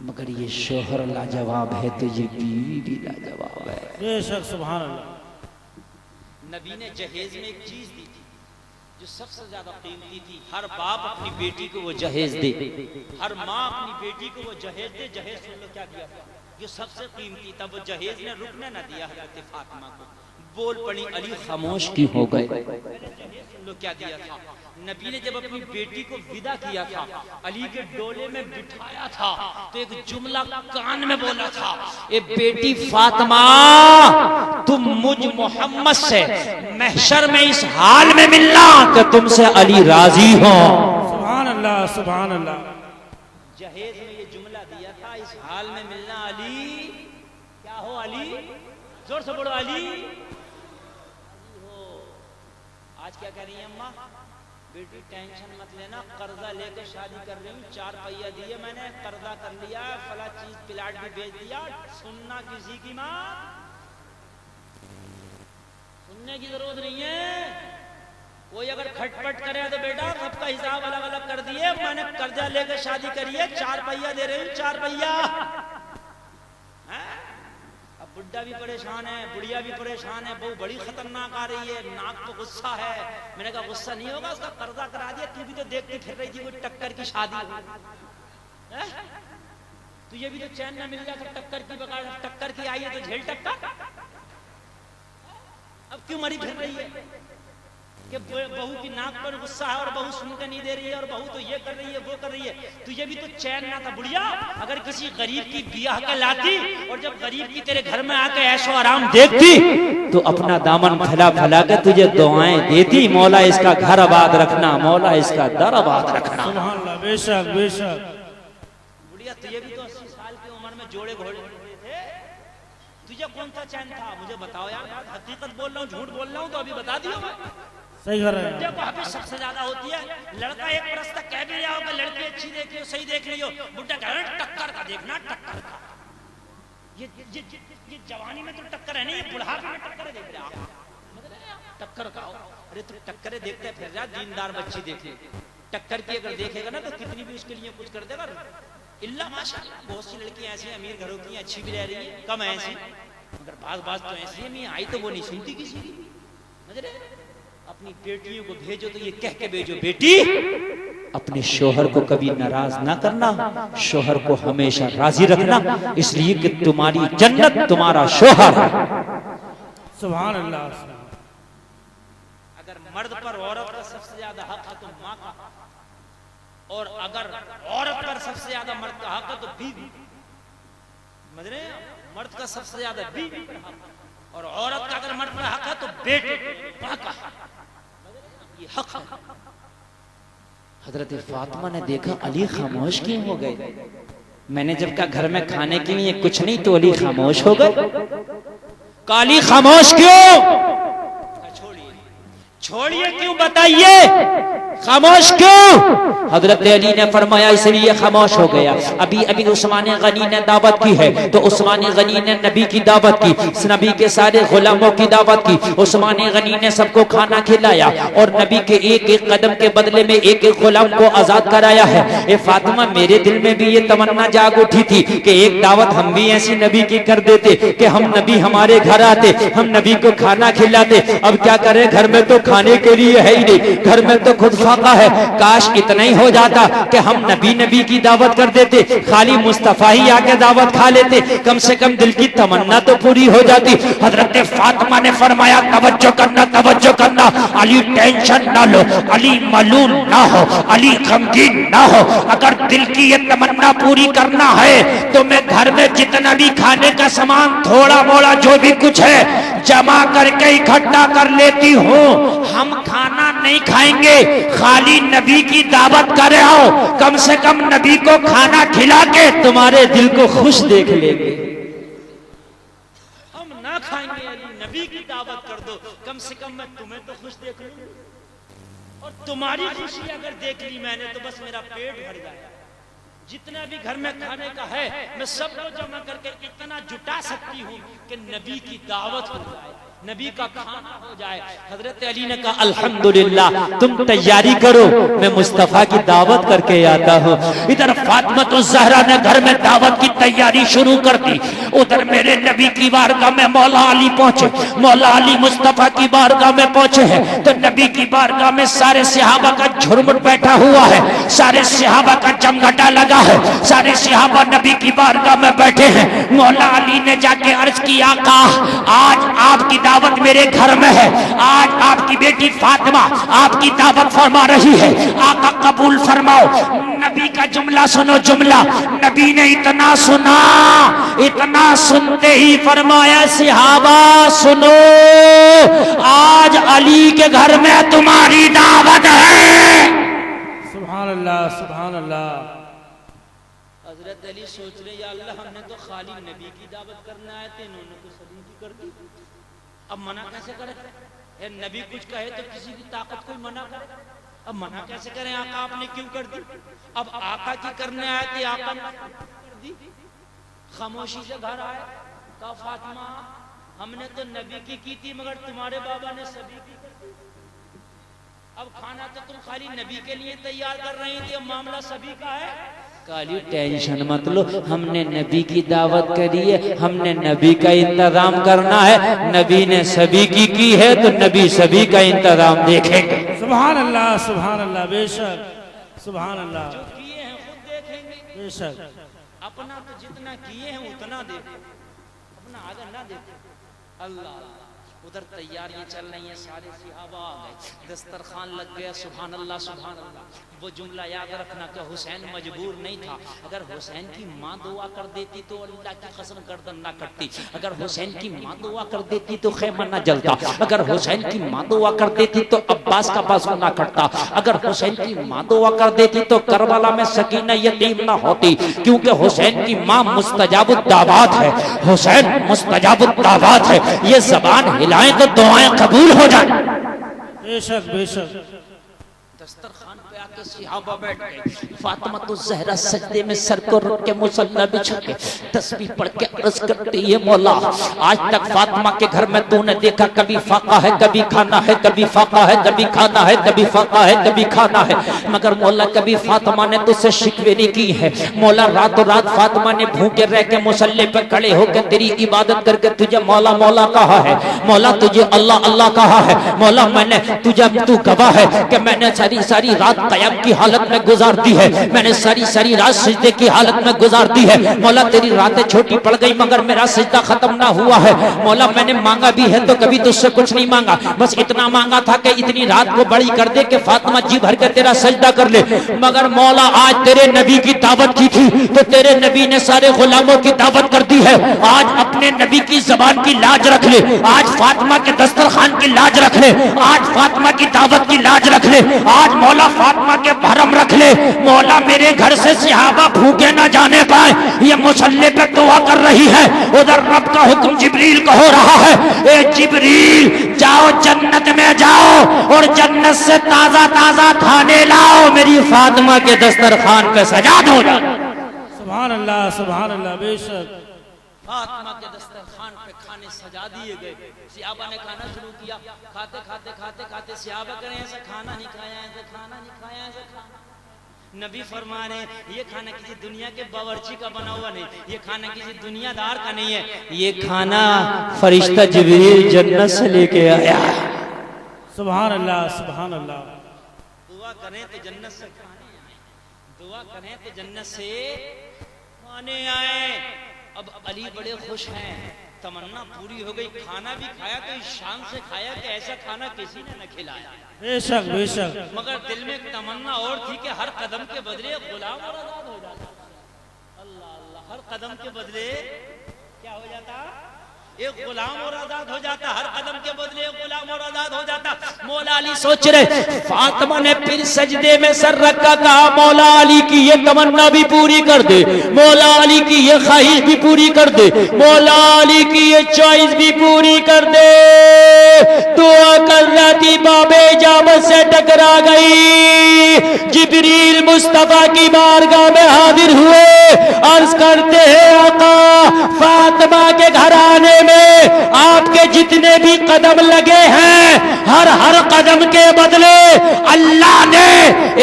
مگر یہ شوہر لاجواب ہے تو یہ بیوی بھی لاجواب ہے. بے شک, سبحان اللہ. نبی نے جہیز میں ایک چیز دی تھی جو سب سے زیادہ قیمتی تھی. ہر باپ اپنی بیٹی کو وہ جہیز دے, ہر ماں اپنی بیٹی کو وہ جہیز دے. جہیز سن لو کیا دیا تھا, جو سب سے قیمتی تھا, وہ جہیز نے رکنے نہ دیا حضرت فاطمہ کو. بول پڑی, علی خاموش کی ہو گئے. جہیز سن لو کیا دیا تھا. نبی نے جب اپنی بیٹی کو ودا کیا تھا, علی کے ڈولے میں بٹھایا تھا, تو ایک جملہ کان میں بولا تھا, اے بیٹی فاطمہ تم مجھ محمد سے محشر میں اس حال میں ملنا کہ تم سے علی راضی ہوں. سبحان اللہ, سبحان اللہ. جہیز میں یہ جملہ دیا تھا, اس حال میں ملنا علی کیا ہو, علی زور سے بولو, علی ہو. آج کیا کہہ رہی ہیں اماں, بیٹی ٹینشن مت لینا, قرضہ لے کے شادی کر رہی ہوں, 4 پہیہ دیے میں نے, قرضہ کر لیا, فلاں چیز پلاٹ بھی بیچ دیا. سننا کسی کی ماں, سننے کی ضرورت نہیں ہے. کوئی اگر کھٹ پٹ کرے تو بیٹا سب کا حساب الگ الگ کر دیے, میں نے قرضہ لے کے شادی کری ہے, 4 پہیہ دے رہی ہوں, 4 پہیہ. اب بڈھا بھی پریشان ہے, بڑھیا بھی پریشان ہے, بہو بڑی خطرناک آ رہی ہے, ناک پہ غصہ ہے. میں نے کہا غصہ نہیں ہوگا, اس کا قرضہ کرا دیا, تو بھی تو دیکھتی پھر رہی تھی کوئی ٹکر کی شادی, تو یہ بھی تو چین نہ مل جائے تو ٹکر کی بغیر, ٹکر کی آئی ہے تو جھیل ٹکر. اب کیوں مری پھر رہی ہے کہ بہو کی ناک پر غصہ ہے اور بہو سن کے نہیں دے رہی ہے اور بہو تو یہ کر رہی ہے وہ کر رہی ہے. تجھے بھی تو چین نہ تھا بڑھیا اگر کسی غریب کی بیاہ کے لاتی اور جب غریب کی تیرے گھر میں آ کے عیش و آرام دیکھتی تو اپنا دامن پھیلا پھیلا کے تجھے دعائیں دیتی, مولا اس کا گھر آباد رکھنا, مولا اس کا در آباد رکھنا. سبحان اللہ, بے شک بے شک. بڑھیا تجھے بھی تو 80 سال کی عمر میں جوڑے گھوڑے تھے, تجھے کون سا چین تھا مجھے بتاؤ یار. حقیقت بول رہا ہوں جھوٹ بول رہا ہوں تو ابھی بتا دیو. صحیح کر رہے ہیں. جب وہاں پہ سب سے زیادہ ہوتی ہے لڑکا ایک برس تک کہہ بھی رہا ہو کہ لڑکی اچھی دیکھ لو صحیح دیکھ لیو, بڈھا کہہ رہا ہے ٹکر کا دیکھنا ٹکر کا. یہ جوانی میں تو ٹکر ہے نہیں, یہ بڑھاپے میں ٹکر دیکھ رہا ٹکر کا. ارے تو ٹکرے دیکھتے پھر جا دیندار بچی دیکھ لے. ٹکر کی اگر دیکھے گا نا تو کتنی بھی اس کے لیے کچھ کر دے گا. اللہ ماشاءاللہ بہت سی لڑکیاں ایسی ہیں امیر گھروں کی اچھی بھی رہ رہی ہیں, کم ایسی مگر بعض تو ایسی ہیں آئی تو وہ نہیں سنتی کسی کی. اپنی بیٹیوں کو بھیجو تو یہ کہہ کے بھیجو بیٹی اپنے شوہر کو کبھی ناراض نہ کرنا, شوہر کو ہمیشہ راضی رکھنا, اس لیے کہ تمہاری جنت تمہارا شوہر ہے. سبحان اللہ. اگر مرد پر عورت کا سب سے زیادہ حق ہے تو ماں کا, اور اگر عورت پر سب سے زیادہ مرد کا حق ہے تو بیوی. مرد کا سب سے زیادہ بیوی پر حق ہے, اور عورت کا اگر مرد پر حق ہے تو بیٹے ماں کا یہ حق ہے. حضرت فاطمہ نے دیکھا علی خاموش کیوں ہو گئے. میں نے جب کہا گھر میں کھانے کے لیے کچھ نہیں تو علی خاموش ہو گئے. علی خاموش کیوں؟ چھوڑیے کیوں بتائیے خاموش کیوں؟ حضرت علی نے فرمایا اس لیے خاموش ہو گیا. ابھی عثمان غنی نے دعوت کی ہے تو عثمان غنی نے نبی کی دعوت کی, نبی کے سارے غلاموں کی دعوت کی. عثمان غنی نے سب کو کھانا کھلایا اور نبی کے ایک ایک قدم کے بدلے میں ایک ایک غلام کو آزاد کرایا ہے. اے فاطمہ میرے دل میں بھی یہ تمنا جاگ اٹھی تھی کہ ایک دعوت ہم بھی ایسی نبی کی کر دیتے کہ ہم نبی ہمارے گھر آتے, ہم نبی کو کھانا کھلاتے. اب کیا کریں, گھر میں تو کھانے کے لیے ہے ہی نہیں, گھر میں تو خود فاقہ ہے. کاش اتنا ہی ہو جاتا کہ ہم نبی کی دعوت کر دیتے, خالی مصطفیٰ ہی آ کے دعوت کھا لیتے, کم سے کم دل کی تمنا تو پوری ہو جاتی. حضرت فاطمہ نے فرمایا توجہ کرنا توجہ کرنا, علی ٹینشن نہ لو, علی ملول نہ ہو, علی غمگین نہ ہو. اگر دل کی یہ تمنا پوری کرنا ہے تو میں گھر میں جتنا بھی کھانے کا سامان تھوڑا موڑا جو بھی کچھ ہے جمع کر کے اکٹھا کر لیتی ہوں. ہم کھانا نہیں کھائیں گے, خالی نبی کی دعوت کر رہے ہو, کم سے کم نبی کو کھانا کھلا کے تمہارے دل کو خوش دیکھ لیں گے. ہم نہ کھائیں گے, نبی کی دعوت کر دو, کم سے کم میں تمہیں تو خوش دیکھ لوں, اور تمہاری خوشی اگر دیکھ لی میں نے تو بس میرا پیٹ بھر جائے. جتنا بھی گھر میں کھانے کا ہے میں سب کو جمع کر کے اتنا جٹا سکتی ہوں کہ نبی کی دعوت ہو جائے, نبی کا کھانا ہو جائے. حضرت علی نے کہا الحمدللہ تم تیاری کرو, میں مصطفیٰ کی دعوت کر کے آتا ہوں. ادھر فاطمہ الزہرا نے گھر میں دعوت کی تیاری شروع کر دی, ادھر میرے نبی کی بارگاہ میں مولا علی پہنچے, مولا علی مصطفیٰ کی بارگاہ میں پہنچے ہیں تو نبی کی بارگاہ میں سارے صحابہ کا جھرمٹ بیٹھا ہوا ہے, سارے صحابہ کا جمگھٹا لگا ہے, سارے صحابہ نبی کی بارگاہ میں بیٹھے ہیں. مولا علی نے جا کے عرض کی آقا آج آپ کی دعوت میرے گھر میں ہے, آج آپ کی بیٹی فاطمہ آپ کی دعوت فرما رہی ہے, آقا قبول فرماؤ. نبی کا جملہ سنو, جملہ نبی نے اتنا سنا, اتنا سنتے ہی فرمایا صحابہ سنو, آج علی کے گھر میں تمہاری دعوت ہے. سبحان اللہ سبحان اللہ. حضرت علی سوچ رہے یا اللہ ہم نے تو خالی نبی کی دعوت کرنے آئے تھے, انہوں نے تو سبھی کی کر دی, اب منع کیسے کریں؟ اے نبی کچھ کہے تو کسی کی طاقت کوئی منع کرے, اب منع کیسے کریں؟ آقا آپ نے کیوں کر دی؟ اب آقا کی کرنے آئے تھے, آقا نے کر دی. خاموشی سے گھر آئے, کہا فاطمہ ہم نے تو نبی کی تھی مگر تمہارے بابا نے سبھی کی کر دی. اب کھانا تو تم خالی نبی کے لیے تیار کر رہی تھی, اب معاملہ سبھی کا ہے. کالی ٹینشن مت لو, ہم نے نبی کی دعوت کری ہے, ہم نے نبی کا انتظام کرنا ہے, نبی نے سبھی کی ہے تو نبی سبھی کا انتظام دیکھیں گے. سبحان اللہ سبحان اللہ, بے شک سبحان اللہ. جو کیے ہیں خود دیکھیں گے, بے شک. اپنا تو جتنا کیے ہیں اتنا دیکھیں, اپنا آگے نہ دیکھیں. اللہ ادھر تیاریاں چل رہی ہیں، سارے صحابہ آ گئے، دسترخوان لگ گیا، سبحان اللہ سبحان اللہ۔ وہ جملہ یاد رکھنا کہ حسین مجبور نہیں تھا، اگر حسین کی ماں دعا کر دیتی تو اللہ کی قسم گردن نہ کٹتی، اگر حسین کی ماں دعا کر دیتی تو خیمہ نہ جلتا، اگر حسین کی ماں دعا کر دیتی تو عباس کا بازو نہ کٹتا، اگر حسین کی ماں دعا کر دیتی تو کربلا میں سکینہ یتیم نہ ہوتی، کیونکہ حسین کی ماں مستجاب الدعوات ہے، حسین مستجاب الدعوات ہے، یہ زبان ہلائیں تو دعائیں قبول ہو جائیں۔ بے شک بے شک۔ دسترخوان پہ آکے صحابہ بیٹھ گئے، فاطمہ تو زہرہ سجدے میں سر کو رکھ کے مصلی بچھا کے تسبیح پڑھ کے عرض کرتی ہے، مولا آج تک فاطمہ کے گھر میں تو نے دیکھا کبھی فاقہ ہے کبھی کھانا ہے، کبھی فاقہ ہے کبھی کھانا ہے، کبھی فاقہ ہے کبھی کھانا ہے، مگر مولا کبھی فاطمہ نے تجھ سے شکوے نہیں کی ہے۔ مولا رات و رات فاطمہ نے بھوکے رہ کے مصلی پہ کھڑے ہو کے تیری عبادت کر کے تجھے مولا مولا کہا ہے، مولا تجھے اللہ اللہ کہا ہے، مولا میں نے تجھے تو گواہ ہے کہ میں نے ساری رات قیام کی حالت میں گزار دی ہے، میں نے ساری رات سجدے کی حالت میں گزار دی ہے، مولا تیری راتیں چھوٹی پڑ گئی مگر میرا سجدہ ختم نہ ہوا ہے، مولا میں نے مانگا بھی ہے تو کبھی تجھ سے کچھ نہیں مانگا، بس اتنا مانگا تھا کہ اتنی رات کو بڑی کر دے کہ فاطمہ جی بھر کے تیرا سجدہ کر لے، مگر مولا آج تیرے نبی کی دعوت کی تھی تو تیرے نبی نے سارے غلاموں کی دعوت کر دی ہے، آج اپنے نبی کی زبان کی لاج رکھ لے، آج فاطمہ کے دسترخوان کی لاج رکھ لے، آج فاطمہ کی دعوت کی لاج رکھ لے، آج مولا فاطمہ کے بھرم رکھ لے، مولا میرے گھر سے صحابہ بھوکے نہ جانے پائے، یہ مصلی پہ دعا کر رہی ہے، ادھر رب کا حکم جبریل کو ہو رہا ہے، اے جبریل جاؤ جنت میں جاؤ اور جنت سے تازہ تازہ کھانے لاؤ، میری فاطمہ کے دسترخوان پہ سجا دو۔ سبحان اللہ سبحان اللہ، بے شک۔ فاطمہ کے دسترخوان پہ کھانے سجا دیے گئے، صحابہ نے کھانا شروع کیا، کھاتے کھاتے کھاتے کھاتے صحابہ کریں ایسا کھانا نہیں کھایا، ایسا کھانا نہیں کھایا، ایسا کھانا۔ نبی فرما رہے ہیں یہ کھانا کسی دنیا کے باورچی کا بنا ہوا نہیں، یہ کھانا کسی دنیا دار کا نہیں ہے، یہ کھانا فرشتہ جبریل جنت سے لے کے آیا۔ سبحان اللہ سبحان اللہ۔ دعا کریں تو جنت سے کھانے آئیں، دعا کریں تو جنت سے کھانے آئیں۔ اب علی بڑے خوش ہیں، تمنا پوری ہو گئی، کھانا بھی کھایا تو اس شان سے کھایا کہ ایسا کھانا کسی نے نہ کھلایا، بے شک بے شک۔ مگر دل میں ایک تمنا اور تھی کہ ہر قدم کے بدلے غلام اور آزاد ہو جاتا۔ اللہ اللہ، ہر قدم کے بدلے کیا ہو جاتا؟ ایک غلام اور آزاد ہو جاتا، ہر قدم کے بدلے ایک غلام اور آزاد ہو جاتا۔ مولا علی سوچ رہے، فاطمہ نے پھر سجدے میں سر رکھا، کہا مولا علی کی یہ تمنا بھی پوری کر دے، مولا علی کی یہ خواہش بھی پوری کر دے، مولا علی کی یہ چوائس بھی پوری کر دے۔ دعا کر رہی تھی، باب اجابت سے ٹکرا گئی، جبریل مصطفیٰ کی بارگاہ میں حاضر ہوئے، عرض کرتے ہیں آقا فاطمہ کے گھر آنے میں آپ کے جتنے بھی قدم لگے ہیں، ہر قدم کے بدلے اللہ نے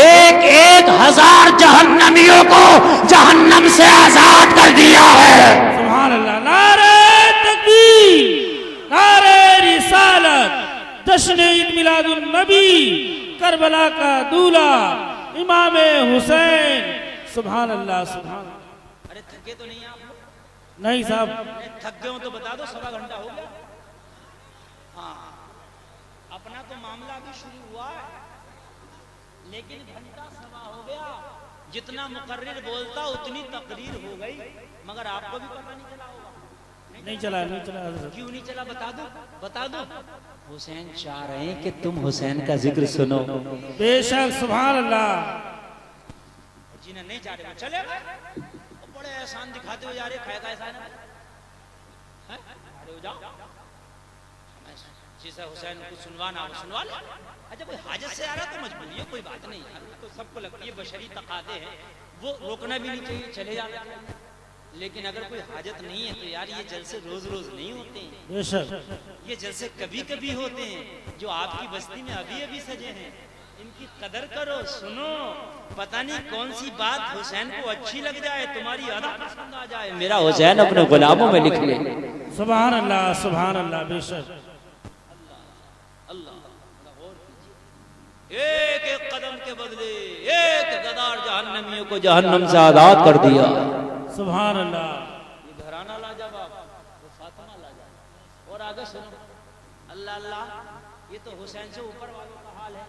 ایک 1000 جہنمیوں کو جہنم سے آزاد کر دیا ہے۔ سبحان اللہ، نعرہ تکبیر، نعرہ رسالت، جشن عید میلاد النبی، کربلا کا دولہ امام حسین۔ سبحان اللہ سبحان اللہ۔ ارے تھکے تو نہیں آپ لوگ؟ نہیں صاحب، تھک گئے ہوں تو بتا دو، 1.25 گھنٹہ ہو گیا۔ ہاں اپنا تو معاملہ بھی شروع ہوا ہے لیکن گھنٹہ سوا ہو گیا، جتنا مقرر بولتا اتنی تقریر ہو گئی، مگر آپ کو بھی پتہ نہیں چلا ہوگا۔ نہیں چلا نہیں چلا حضرت۔ کیوں نہیں چلا بتا دو۔ حسین چاہ رہے ہیں کہ تم حسین کا ذکر سنو۔ بے شک سبحان اللہ۔ جنہیں نہیں چاہ رہے وہ چلے گئے، بڑے احسان دکھاتے ہوئے جا رہے، کھائے کا احسان ہے، کھڑے ہو جاؤ، جسے حسین کو سنوانا وہ سنوا لے۔ اچھا کوئی حاجت سے آ رہا تو مجبوری ہے، کوئی بات نہیں، تو سب کو لگتی ہے بشری تقاضے ہیں، وہ روکنا بھی نہیں چاہیے، چلے جانا چاہیے۔ لیکن اگر کوئی حاجت نہیں ہے تو یار یہ جلسے روز روز نہیں ہوتے ہیں، بے شک یہ جلسے کبھی کبھی ہوتے ہیں، جو آپ کی بستی میں ابھی ابھی سجے ہیں، ان کی قدر کرو، سنو، پتہ نہیں کون سی بات حسین کو اچھی لگ جائے، تمہاری ادا پسند آ جائے، میرا حسین اپنے غلاموں میں لکھ لے۔ سبحان اللہ سبحان اللہ، بے شک۔ ایک ایک قدم کے بدلے ایک غدار جہنمیوں کو جہنم سے آزاد کر دیا۔ سبحان اللہ۔ یہ گھرانہ لاجواب، وہ فاطمہ لاجواب۔ اور آگے سنو، اللہ اللہ، یہ تو حسین سے اوپر والوں کا حال ہے،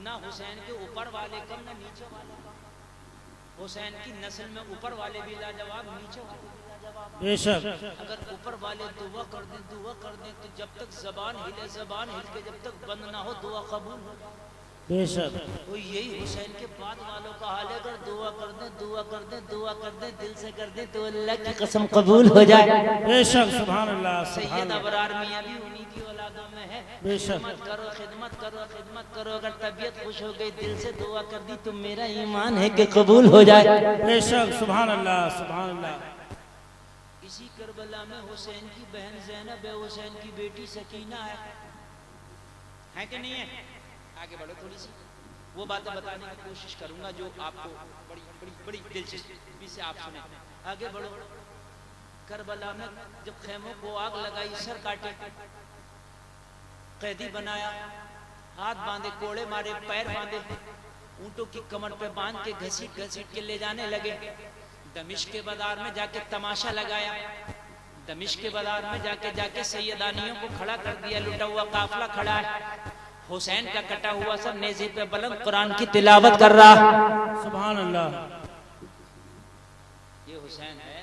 نہ حسین کے اوپر والے کم نہ نیچے والے کم، حسین کی نسل میں اوپر والے بھی لاجواب، نیچے والے بھی لاجواب۔ بے شک اگر اوپر والے دعا کر دیں تو جب تک زبان ہلے، زبان ہل کے جب تک بند نہ ہو دعا قبول ہو جائے۔ بے شک تو یہی حسین کے بعد والوں کا حال ہے، اگر دعا کر دیں دعا کر دیں دل سے کر دیں تو اللہ کی قسم قبول ہو جائے۔ بے شک سبحان اللہ سبحان سید اللہ ابرار میاں بھی انہی کی اولادوں میں ہے۔ بے شک۔ خدمت کرو، اگر طبیعت خوش ہو گئی دل سے دعا کر دی تو میرا ایمان ہے کہ قبول ہو جائے۔ بے شک سبحان اللہ سبحان اللہ۔ اسی کربلا میں حسین کی بہن زینب ہے، حسین کی بیٹی سکینہ ہے کہ نہیں ہے؟ آگے بڑھو، تھوڑی سی وہ باتیں بتانے کی کوشش کروں گا جو آپ کو بڑی دلچسپی سے آپ سنیں۔ آگے بڑھو۔ کربلا میں جب خیموں کو آگ لگائی، سر کاٹے، قیدی بنایا، ہاتھ باندھے، کوڑے مارے، پیر باندھے، اونٹوں کی کمر پہ باندھ کے گھسیٹ کے لے جانے لگے۔ دمشق کے بازار میں جا کے تماشا لگایا، دمشق کے بازار میں جا کے سیدانیوں کو کھڑا کر دیا، لٹا ہوا قافلہ کھڑا ہے، حسین کا کٹا ہوا سر نیزے پہ بلند قرآن کی تلاوت کر رہا۔ سبحان اللہ۔ یہ حسین ہے۔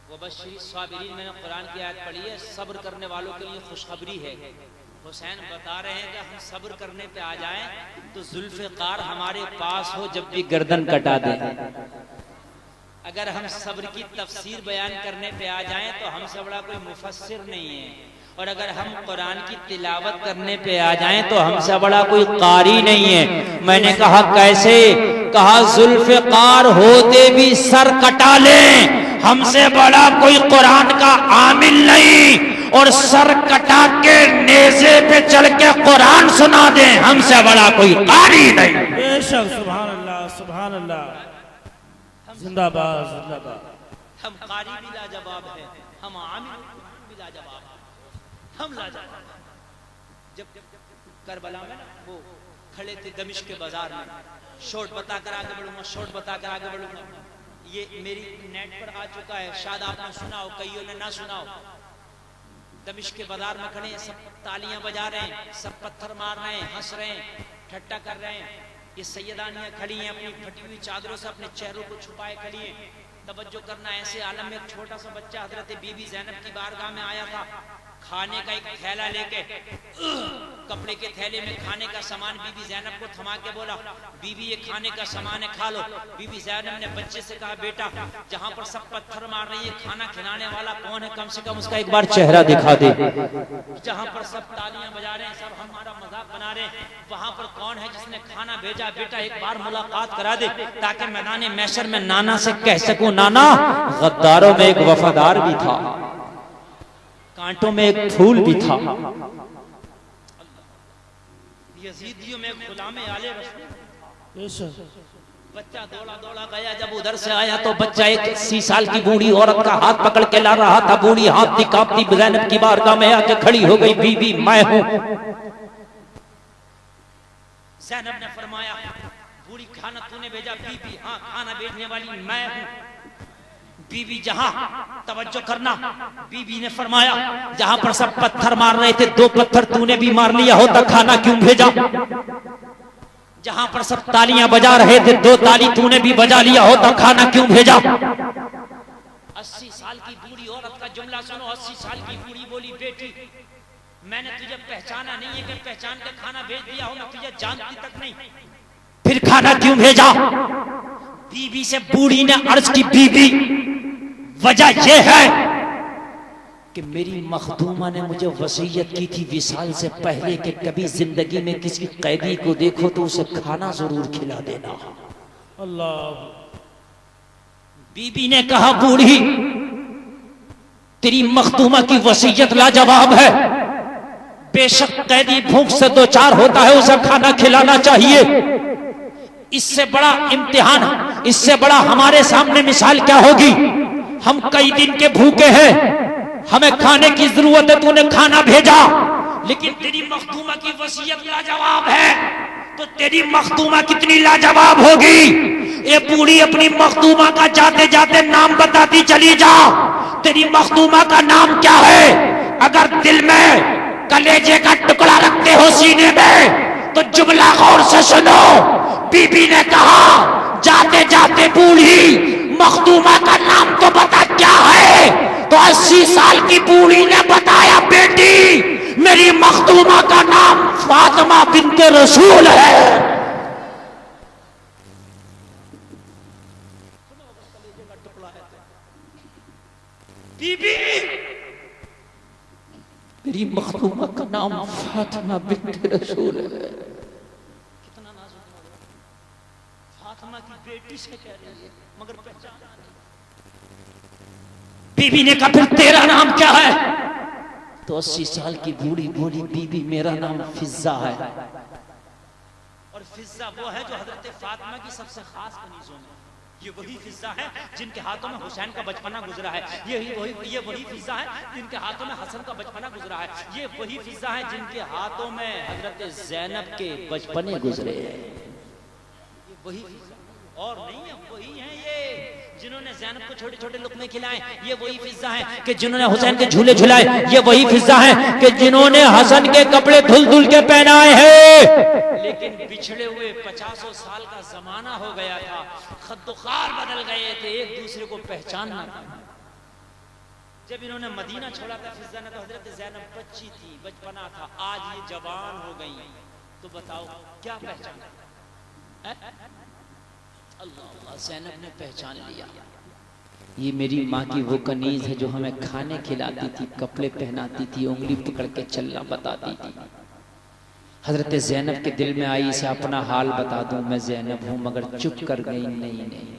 وبشر الصابرین، میں نے قرآن کی آیت پڑھی ہے، صبر کرنے والوں کے لیے خوشخبری ہے۔ حسین بتا رہے ہیں کہ ہم صبر کرنے پہ آ جائیں تو ذوالفقار ہمارے پاس ہو جب بھی گردن کٹا دیں۔ اگر ہم صبر کی تفسیر بیان کرنے پہ آ جائیں تو ہم سے بڑا کوئی مفسر نہیں ہے، اور اگر ہم قرآن کی تلاوت کرنے پہ آ جائیں تو ہم سے بڑا کوئی قاری نہیں ہے۔ میں نے کہا کیسے؟ کہا ذوالفقار ہوتے بھی سر کٹا لیں، ہم سے بڑا کوئی قرآن کا عامل نہیں، اور سر کٹا کے نیزے پہ چل کے قرآن سنا دیں، ہم سے بڑا کوئی قاری نہیں۔ بے شک سبحان اللہ سبحان اللہ۔ زندہ باد زندہ باد۔ ہم قاری بھی لاجواب ہیں، ہم عامل بھی لاجواب ہیں، ہم لاجواب۔ جب کربلا میں وہ کھڑے تھے دمشق کے بازار میں، شورٹ بتا کر آگے بڑھوں گا، یہ میری نیٹ پر آ چکا ہے، شاید آپ نے سنا ہو، کئیوں نے نہ سنا ہو۔ دمشق کے بازار میں کھڑے ہیں، سب تالیاں بجا رہے ہیں، سب پتھر مار رہے ہیں، ہنس رہے ہیں، ٹھٹا کر رہے ہیں۔ یہ سیدانیاں کھڑی ہیں، اپنی پھٹی ہوئی چادروں سے اپنے چہروں کو چھپائے کھڑی ہیں۔ توجہ کرنا، ایسے عالم میں ایک چھوٹا سا بچہ حضرت بی بی زینب کی بارگاہ میں آیا تھا، کھانے کا ایک تھیلا لے کے، کپڑے کے تھیلے میں کھانے کا سامان، بی بی زینب کو تھما کے بولا، بی بی یہ کھانے کا سامان ہے، کھا لو۔ بی بی زینب نے بچے سے کہا، بیٹا جہاں پر سب پتھر مار رہی ہے کھانا کھلانے والا کون ہے؟ کم سے کم اس کا ایک بار چہرہ دکھا دے۔ جہاں پر سب تالیاں بجا رہے ہیں، سب ہمارا مذاق بنا رہے ہیں، وہاں پر کون ہے جس نے کھانا بھیجا؟ بیٹا ایک بار ملاقات کرا دے تاکہ میدان محشر میں نانا سے کہہ سکوں، نانا غداروں میں ایک وفادار بھی تھا، کانٹوں میں ایک پھول بھی تھا، یزیدیوں میں ایک غلام آل رسول۔ بچہ دوڑا گیا، جب ادھر سے آیا تو بچہ ایک 80 سال کی بوڑھی عورت کا ہاتھ پکڑ کے لا رہا تھا۔ بوڑھی ہاتھ کانپتی زینب کی بارگاہ میں آ کے کھڑی ہو گئی، بی بی میں ہوں۔ زینب نے فرمایا، بوڑھی کھانا تو نے بھیجا؟ بی بی ہاں، کھانا بھیجنے والی میں ہوں۔ بی بی جہاں، توجہ کرنا، بی بی نے فرمایا جہاں پر سب پتھر مار رہے تھے 2 پتھر تو نے بھی مار لیا ہوتا، کھانا کیوں بھیجا؟ جہاں پر سب تالیاں بجا رہے تھے 2 تالی تو نے بھی بجا لیا ہوتا، کھانا کیوں بھیجا؟ 80 سال کی بوڑھی عورت کا جملہ سنو۔ 80 سال کی بوڑھی بولی، بیٹی میں نے تجھے پہچانا نہیں ہے کہ پہچان کے کھانا بھیج دیا ہوں، میں تجھے جانتی تک نہیں، پھر کھانا کیوں بھیجا؟ بی بی سے بوڑھی نے عرض کی، بی بی وجہ یہ ہے کہ میری مخدومہ نے مجھے وصیت کی تھی وصال سے پہلے کہ کبھی زندگی میں کسی قیدی کو دیکھو تو اسے کھانا ضرور کھلا دینا۔ اللہ۔ بی بی نے کہا، بوڑھی تیری مخدومہ کی وصیت لاجواب ہے، بے شک قیدی بھوک سے دوچار ہوتا ہے، اسے کھانا کھلانا چاہیے۔ اس سے بڑا امتحان، اس سے بڑا ہمارے سامنے مثال کیا ہوگی؟ ہم کئی دن کے بھوکے ہیں، ہمیں کھانے کی ضرورت ہے، تو نے کھانا بھیجا، لیکن تیری مخدومہ کی وصیت لاجواب ہے، تو تیری مخدومہ کتنی لاجواب ہوگی؟ اے بوڑھی اپنی مخدومہ کا جاتے جاتے نام بتاتی چلی جا، تیری مخدومہ کا نام کیا ہے؟ اگر دل میں کلیجے کا ٹکڑا رکھتے ہو سینے میں تو جملہ غور سے سنو. بی بی نے کہا جاتے جاتے بوڑھی مخدومہ کا نام تو بتا کیا ہے؟ تو 80 سال کی بوڑھی نے بتایا بیٹی میری مخدومہ کا نام فاطمہ بنت رسول ہے. بی بی میری مخدومہ کا نام فاطمہ بنت رسول ہے. کتنا نازک ہو گیا. فاطمہ کی بیٹی سے کہہ رہی ہے مگر پہچان. بی بی نے کہا پھر تیرا نام کیا ہے؟ تو 80 سال کی بوڑھی بولی بی بی میرا نام فضہ ہے. اور فضہ وہ ہے جو حضرت فاطمہ کی سب سے خاص کنیزوں میں. یہ وہی فضہ ہے جن کے ہاتھوں میں حسین کا بچپنا گزرا ہے. یہ وہی فضہ ہے جن کے ہاتھوں میں حسن کا بچپنا گزرا ہے. یہ وہی فضہ ہے جن کے ہاتھوں میں حضرت زینب کے بچپنے گزرے ہیں. یہ وہی فضہ اور نہیں ہے. وہی ہیں یہ جنہوں نے زینب کو چھوٹے چھوٹے لقمے کھلائے. یہ وہی فضہ ہیں کہ جنہوں نے حسین کے جھولے جھلائے. یہ وہی فضہ ہیں کہ جنہوں نے حسن کے کپڑے دھل دھل کے پہنائے ہیں. لیکن بچھڑے ہوئے 50 سال کا زمانہ ہو گیا تھا. خد و خال بدل گئے تھے. ایک دوسرے کو پہچاننا تھا. جب انہوں نے مدینہ چھوڑا تھا فضہ نے تو حضرت زینب بچی تھی بچپنا تھا. آج یہ جوان ہو گئی تو بتاؤ کیا پہچانا؟ اللہ زینب نے پہچان لیا یہ میری ماں کی وہ کنیز ہے جو ہمیں کھانے کھلاتی تھی کپڑے پہناتی تھی انگلی پکڑ کے چلنا بتاتی تھی. حضرت زینب کے دل میں آئی اسے اپنا حال بتا دوں میں زینب ہوں مگر چپ کر گئی. نہیں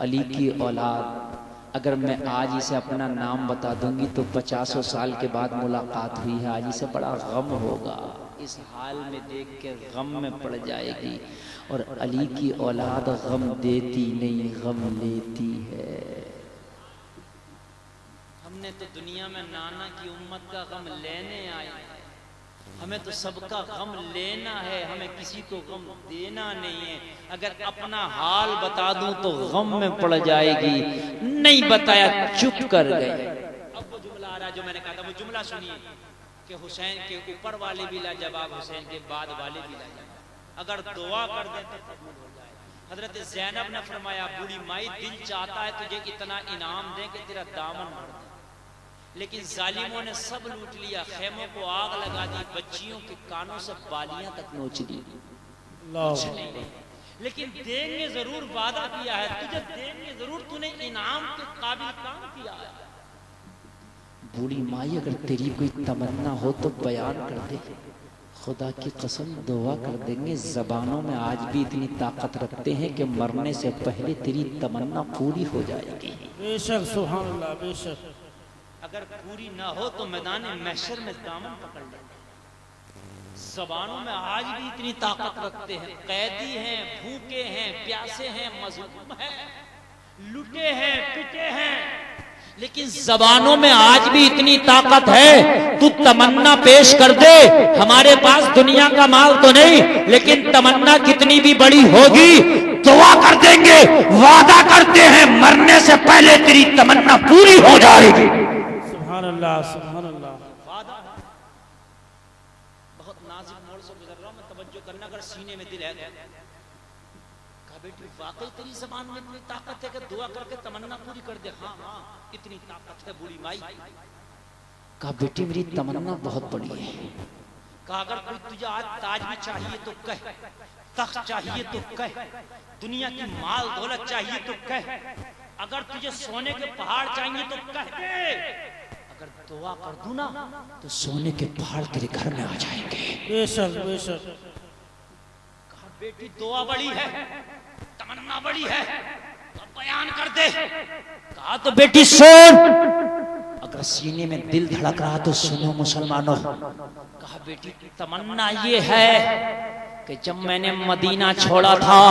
علی کی اولاد اگر میں آج اسے اپنا نام بتا دوں گی تو 50 سال کے بعد ملاقات ہوئی ہے. آج اسے بڑا غم ہوگا. اس حال میں دیکھ کے غم میں پڑ جائے گی. اور علی کی اولاد غم دیتی نہیں غم لیتی ہے. ہم نے تو دنیا میں نانا کی امت کا غم لینے آئے ہیں. ہمیں تو سب کا غم لینا ہے. ہمیں کسی کو غم دینا نہیں ہے. اگر اپنا حال بتا دوں تو غم میں پڑ جائے گی. نہیں بتایا چپ کر گئے. اب وہ جملہ آ رہا ہے جو میں نے کہا تھا. وہ جملہ سنیے کہ حسین کے اوپر والے بھی لاجواب حسین کے بعد والے بھی لاجواب. اگر دعا کر دیں تو قبول ہو جائے. حضرت زینب نے فرمایا بوڑھی مائی دل چاہتا ہے تجھے اتنا انعام دیں کہ تیرا دامن بھر دیں. لیکن ظالموں نے سب لوٹ لیا. خیموں کو آگ لگا دی. بچیوں کے کانوں سے بالیاں تک نوچ دی. لیکن دیں گے ضرور. وعدہ کیا ہے تجھے دیں گے ضرور. تو نے انعام کے قابل کام کیا ہے. بوڑھی مائی اگر تیری کوئی تمنا ہو تو بیان کر دے. خدا کی قسم دعا کر دیں گے. زبانوں میں آج بھی اتنی طاقت رکھتے ہیں کہ مرنے سے پہلے تیری تمنا پوری ہو جائے گی. بے شک سبحان اللہ بے شک. اگر پوری نہ ہو تو میدان محشر میں دامن پکڑ لیں. زبانوں میں آج بھی اتنی طاقت رکھتے ہیں. قیدی ہیں بھوکے ہیں پیاسے ہیں مظلوم ہیں لٹے ہیں پٹے ہیں. لیکن زبانوں میں آج بھی اتنی طاقت ہے. تو تمنا پیش کر دے. ہمارے پاس دنیا کا مال تو نہیں لیکن تمنا کتنی بھی بڑی ہوگی دعا کر دیں گے. وعدہ کرتے ہیں مرنے سے پہلے تیری تمنا پوری ہو جائے گی. سبحان اللہ سبحان اللہ. وعدہ بہت نازک موڑ سے گزر رہا ہوں. میں توجہ کرنا اگر سینے میں دل ہے. کہا بیٹی واقعی تیری زبان میں اتنی طاقت ہے کہ دعا کر کے تمنا پوری کر دے. ہاں اتنی طاقت ہے بوڑھی مائی. کہا بیٹی میری تمنا بہت بڑی ہے. کہا اگر کوئی تجھے آج تاج بھی چاہیے تو کہہ. تخت چاہیے تو کہہ. دنیا کی مال دولت چاہیے تو کہہ. اگر تجھے سونے کے پہاڑ چاہیے تو کہہ دے. اگر دعا کر دوں نا تو سونے کے پہاڑ تیرے گھر میں آ جائیں گے. بے شک بے شک. کہا بیٹی دعا بڑی ہے تمنا بڑی ہے تو بیان کر دے. کہا تو بیٹی سن. اگر سینے میں دل دھڑک رہا تو سنو مسلمانوں. کہا بیٹی تمنا یہ ہے کہ جب میں نے مدینہ چھوڑا تھا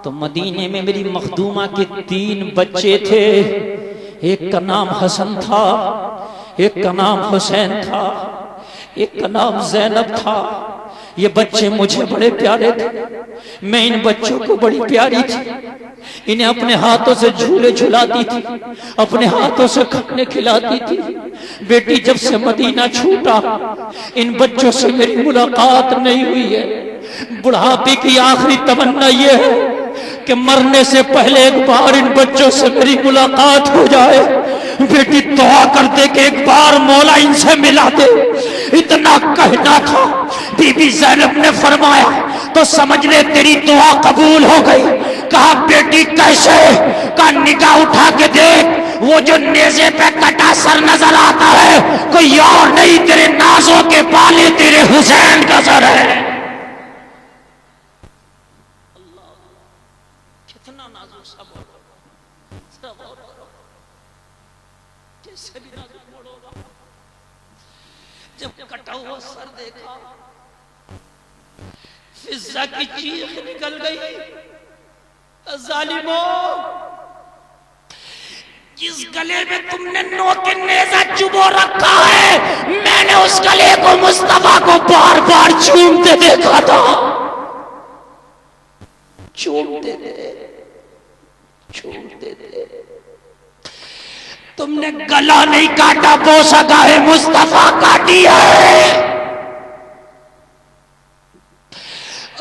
تو مدینے میں میری مخدومہ کے 3 بچے تھے. ایک کا نام حسن تھا ایک کا نام حسین تھا ایک کا نام زینب تھا. یہ بچے مجھے بڑے پیارے تھے. میں ان بچوں کو بڑی پیاری تھی. انہیں اپنے ہاتھوں سے جھولے جھلاتی تھی، اپنے ہاتھوں سے کھانے کھلاتی تھی۔ بیٹی جب سے مدینہ چھوٹا ان بچوں سے میری ملاقات نہیں ہوئی ہے۔ بڑھاپے کی آخری تمنا یہ ہے کہ مرنے سے پہلے ایک بار ان بچوں سے میری ملاقات ہو جائے۔ بیٹی دعا کرتے کہ ایک بار مولا ان سے ملا دے۔ اتنا کہنا تھا، بی بی زینب نے فرمایا تو سمجھ لے تیری دعا قبول ہو گئی۔ کہا بیٹی کیسے؟ کا نگاہ اٹھا کے دیکھ، وہ جو نیزے پہ کٹا سر نظر آتا ہے کوئی اور نہیں، تیرے نازوں کے بالے تیرے حسین کا سر ہے۔ کتنا نازک سا بول کیسے بھی نازک موڑ ہوگا۔ جب کٹا ہوا سر دیکھا فضا کی چیخ نکل گئی، ظالموں جس گلے میں تم نے نوک نیزہ چبو رکھا ہے، میں نے اس گلے کو مصطفیٰ کو بار بار چومتے دیکھا تھا۔ چومتے تھے، تم نے گلا نہیں کاٹا، بوسہ گاہ مصطفیٰ کاٹی ہے۔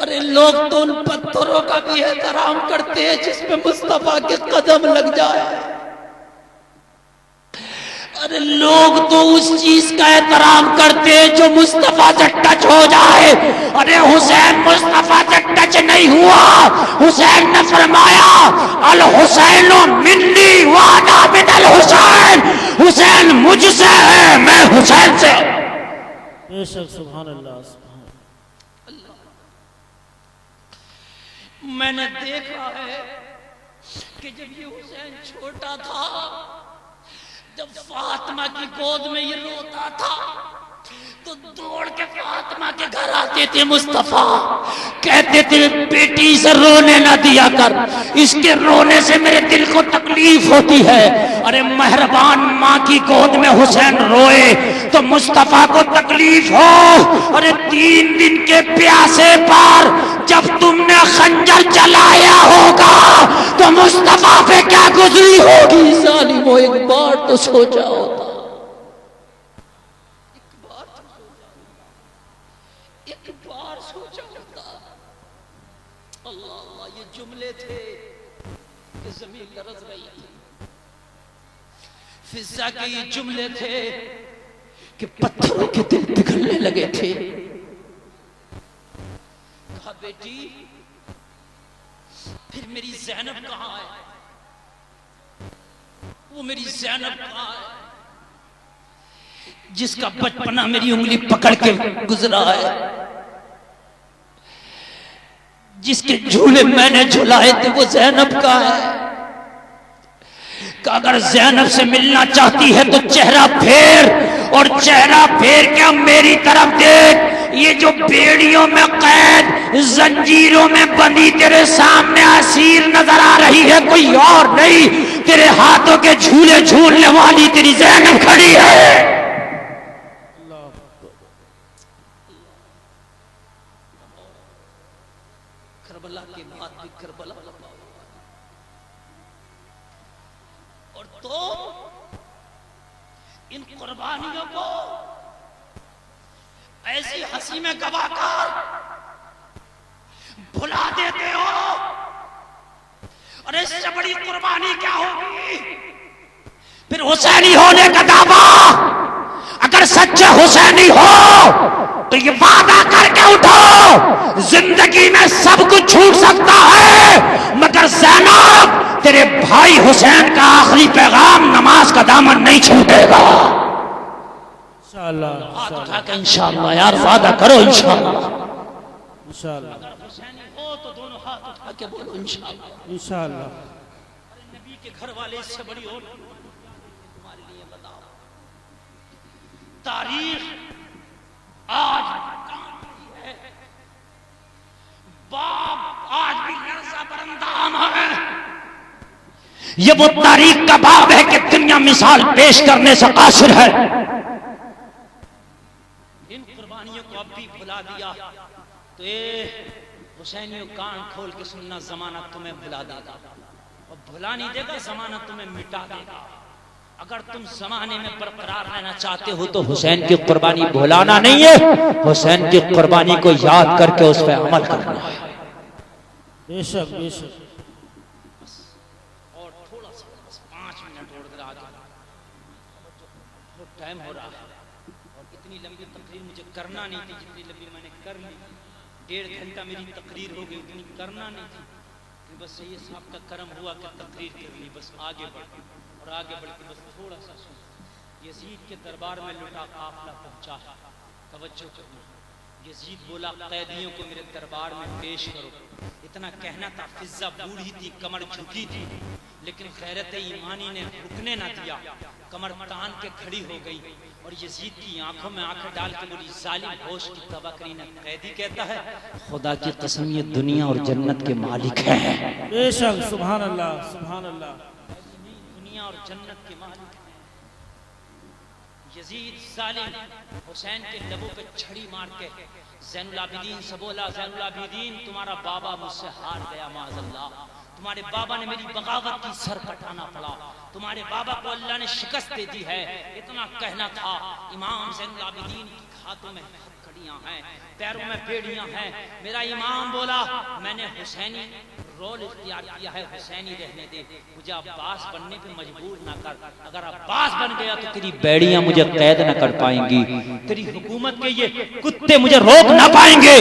ارے لوگ تو ان پتھروں کا بھی احترام کرتے ہیں جس پہ مصطفیٰ کے قدم لگ جائے۔ ارے لوگ تو اس چیز کا احترام کرتے ہیں جو مصطفیٰ سے ٹچ ہو جائے۔ ارے حسین مصطفیٰ سے ٹچ نہیں ہوا، حسین نے فرمایا الحسین منی وانا من الحسین، حسین مجھ سے ہے میں حسین سے۔ بے شک، سبحان اللہ، سبحان اللہ۔ میں نے دیکھا ہے کہ جب یہ حسین چھوٹا تھا، جب فاطمہ کی گود میں یہ روتا تھا تو دوڑ کے فاطمہ کے گھر آتے تھے مصطفیٰ، کہتے تھے بیٹی اسے رونے نہ دیا کر، اس کے رونے سے میرے دل کو تکلیف ہوتی ہے۔ ارے مہربان ماں کی گود میں حسین روئے تو مصطفیٰ کو تکلیف ہو۔ ارے 3 دن کے پیاسے پر جب تم نے خنجر چلایا ہوگا تو مصطفیٰ پہ کیا گزری ہوگی؟ ظالموں ایک بار تو سوچا ہوتا، ایک بار سوچا ہوتا۔ اللہ اللہ، یہ جملے تھے کہ زمین لرز رہی تھی، فضا کے یہ جملے تھے کہ پتھروں کے دل پگھلنے لگے تھے۔ کہا بیٹی پھر میری زینب کہاں ہے؟ وہ میری زینب کہاں ہے جس کا بچپنا میری انگلی پکڑ کے گزرا ہے، جس کے جھولے میں نے جھلائے تھے، وہ زینب کا ہے۔ کہ اگر زینب سے ملنا چاہتی ہے تو چہرہ پھیر، اور چہرہ پھیر کے میری طرف دیکھ۔ یہ جو بیڑیوں میں قید، زنجیروں میں بندی تیرے سامنے اسیر نظر آ رہی ہے، کوئی اور نہیں، تیرے ہاتھوں کے جھولے جھولنے والی تیری زینب کھڑی ہے۔ کربلا کے بعد بھی کربلا، اور تو ان قربانیوں کو ایسی ہنسی میں گوا کر بھلا دیتے ہو۔ اور اس سے بڑی قربانی کیا ہوگی؟ پھر حسینی ہونے کا دعویٰ، اگر سچے حسینی ہو تو یہ وعدہ کر کے اٹھو زندگی میں سب کچھ چھوٹ سکتا ہے مگر زینب تیرے بھائی حسین کا آخری پیغام نماز کا دامن نہیں چھوٹے گا۔ انشاءاللہ، ہاتھ اٹھا کے انشاءاللہ یار وعدہ کرو انشاءاللہ۔ انشاءاللہ، اگر حسینی ہو تو دونوں ہاتھ اٹھا کے بولو انشاءاللہ۔ انشاءاللہ۔ نبی کے گھر والے اس سے بڑی اور تمہارے لیے بتاؤ۔ تاریخ آج کام ہے، باپ آج بھی لرزہ برندام ہے۔ یہ وہ تاریخ کا باب ہے کہ دنیا مثال پیش کرنے سے قاصر ہے۔ ان قربانیوں کو اب بھی بھلا دیا تو اے حسینیوں کان کھول کے سننا، زمانہ تمہیں بھلا دے گا۔ بھلا نہیں دے گا، زمانہ تمہیں مٹا دے گا۔ اگر تم زمانے میں برقرار رہنا چاہتے ہو تو حسین کی قربانی بھلانا نہیں ہے، حسین کی قربانی کو یاد کر کے اس پہ عمل کرنا ہے۔ بے شک بے شک۔ اور تھوڑا سا 5 منٹ اور ادھر آگے، بہت ٹائم ہو رہا ہے اور اتنی لمبی تقریر مجھے کرنا نہیں تھی جتنی لمبی میں نے کر لی۔ 1.5 گھنٹہ میری تقریر ہو گئی، اتنی کرنا نہیں تھی، بس یہ صاحب کا کرم ہوا کہ تقریر کر لی، بس آگے بڑھ اور آگے بڑھ کے بس تھوڑا سا سن۔ یزید کے دربار میں لٹا قافلہ پہنچا، توجہ کرنا۔ یزید بولا قیدیوں کو میرے دربار میں پیش کرو۔ اتنا کہنا تھا، فضہ بوڑھی تھی، کمر جھکی تھی، لیکن غیرت ایمانی نے رکنے نہ دیا، کمر تان کے کھڑی ہو گئی اور یزید کی آنکھوں میں آنکھیں ڈال کے بولی، ظالم ہوش کی توبہ کرین۔ قیدی کہتا ہے، خدا کی قسم یہ دنیا اور جنت کے مالک ہیں۔ بے شک، سبحان اللہ سبحان اللہ۔ دنیا اور جنت کے مالک ہیں۔ یزید ظالم حسین کے لبوں پہ چھڑی مار کے زین العابدین سے بولا، زین العابدین تمہارا بابا مجھ سے ہار گیا معاذ اللہ، تمہارے بابا نے میری بغاوت کی سر کٹانا پڑا، تمہارے بابا کو اللہ نے شکست دے دی ہے۔ اتنا کہنا تھا، امام زین العابدین کی ہاتھوں میں ہتھکڑیاں ہیں، پیروں میں بیڑیاں ہیں۔ میرا امام بولا، میں نے حسینی رول اختیار کیا ہے، حسینی رہنے دے، مجھے عباس بننے پہ مجبور نہ کر، اگر عباس بن گیا تو تیری بیڑیاں مجھے قید نہ کر پائیں گی، تیری حکومت کے یہ کتے مجھے روک نہ پائیں گے،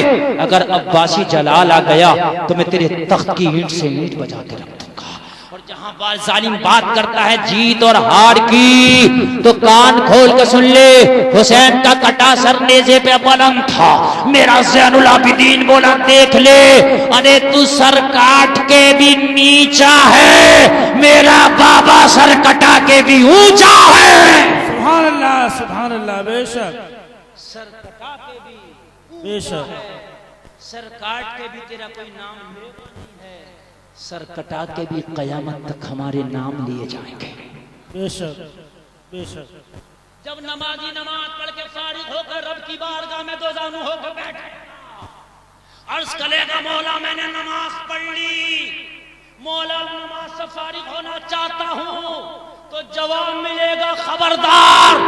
اگر عباسی جلال آ گیا تو میں تیرے تخت کی اینٹ سے اینٹ بجا کے رکھ دوں گا۔ اور جہاں ظالم بات کرتا ہے جیت اور ہار کی، تو کان کھول کے سن لے، حسین کا کٹا سر نیزے پہ بلند تھا۔ میرا زین العابدین بولا، دیکھ لے، ارے تو سر کاٹ کے بھی نیچا ہے، میرا بابا سر کٹا کے بھی اونچا ہے۔ سبحان اللہ سبحان اللہ۔ بے شک سر کٹا کے بھی بے شک، سر کاٹ کے بھی تیرا کوئی نام نہیں ہے، سر کٹا کے بھی قیامت تک ہمارے نام لیے جائیں گے۔ بے شک بے شک۔ جب نمازی نماز پڑھ کے فارغ ہو کر رب کی بارگاہ میں دو زانو ہو کر بیٹھے، عرض کرے گا، مولا میں نے نماز پڑھ لی، مولا نماز سے فارغ ہونا چاہتا ہوں، تو جواب ملے گا، خبردار،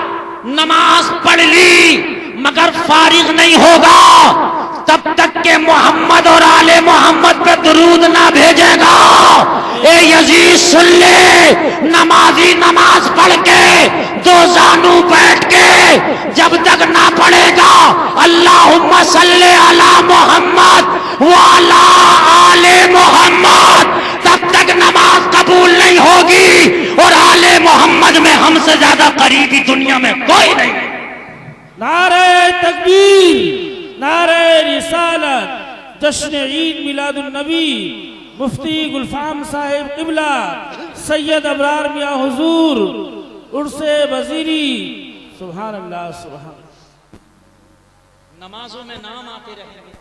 نماز پڑھ لی مگر فارغ نہیں ہوگا تب تک کہ محمد اور آل محمد پہ درود نہ بھیجے گا۔ اے یزید سن لے، نمازی نماز پڑھ کے دو زانو بیٹھ کے جب تک نہ پڑھے گا اللہم صلی علی محمد وعلی آل محمد، تب تک نماز قبول نہیں ہوگی، اور آل محمد میں ہم سے زیادہ قریبی دنیا میں کوئی نہیں۔ نعرہ تکبیر، نعرہ رسالت، جشن عید میلاد النبی، مفتی گلفام صاحب قبلہ، سید ابرار میاں حضور، عرس وزیری، سبحان اللہ سبحان اللہ۔ نمازوں میں نام آتے رہیں گے،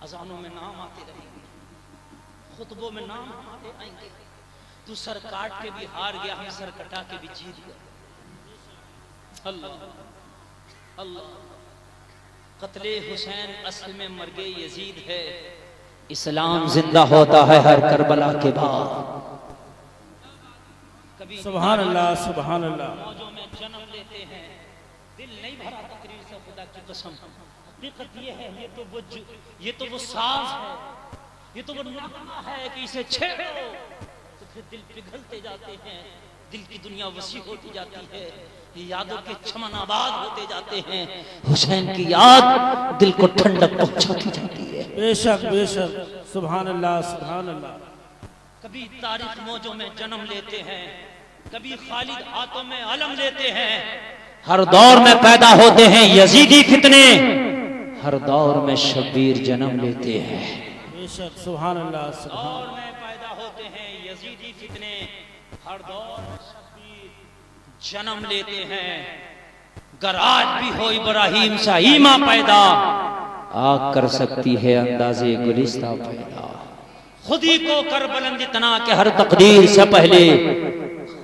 اذانوں میں نام آتے رہیں گے، خطبوں میں نام آتے آئیں گے۔ تو سر کاٹ کے بھی ہار گیا، ہم سر کٹا کے بھی جیت گئے۔ اللہ اللہ، قتل حسین اصل میں مرگ یزید ہے، اسلام زندہ ہوتا ہے ہر کربلا کے بعد۔ سبحان اللہ سبحان اللہ۔ موجوں میں جنم لیتے ہیں، دل نہیں بھرا تقریر سے، خدا کی قسم حقیقت یہ ہے، یہ تو وہ ساز ہے، یہ تو وہ نغمہ ہے کہ اسے چھیڑو تو پھر دل پگھلتے جاتے ہیں، دل کی دنیا وسیع ہوتی جاتی ہے، یادوں کے چمن آباد ہوتے جاتے ہیں، حسین کی یاد دل کو ٹھنڈک پہنچاتی جاتی ہے۔ بے شک بے شک، سبحان اللہ سبحان اللہ۔ کبھی تاریخ موجوں میں جنم لیتے ہیں، کبھی خالد ہاتھوں میں علم لیتے ہیں، ہر دور میں پیدا ہوتے ہیں یزیدی فتنے، ہر دور میں شبیر جنم لیتے ہیں۔ بے شک، سبحان اللہ سبحان اللہ۔ دور میں پیدا ہوتے ہیں یزیدی فتنے، ہر دور میں شبیر جنم لیتے ہیں۔ گر آج بھی ہو ابراہیم سا ایمہ پیدا، آگ کر سکتی ہے اندازے گلستہ پیدا۔ خودی کو کر بلند اتنا کہ ہر تقدیر سے پہلے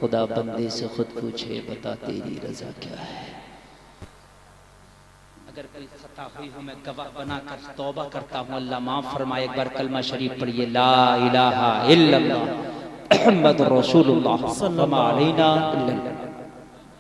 خدا بندے سے خود پوچھے، بتا تیری رضا کیا ہے۔ اگر کوئی خطا ہوئی ہو میں گواہ بنا کر توبہ کرتا ہوں، اللہ معاف فرمائے۔ ایک بار کلمہ شریف پڑھیے، لا الہ الا اللہ محمد رسول اللہ صلی اللہ علیہ وسلم۔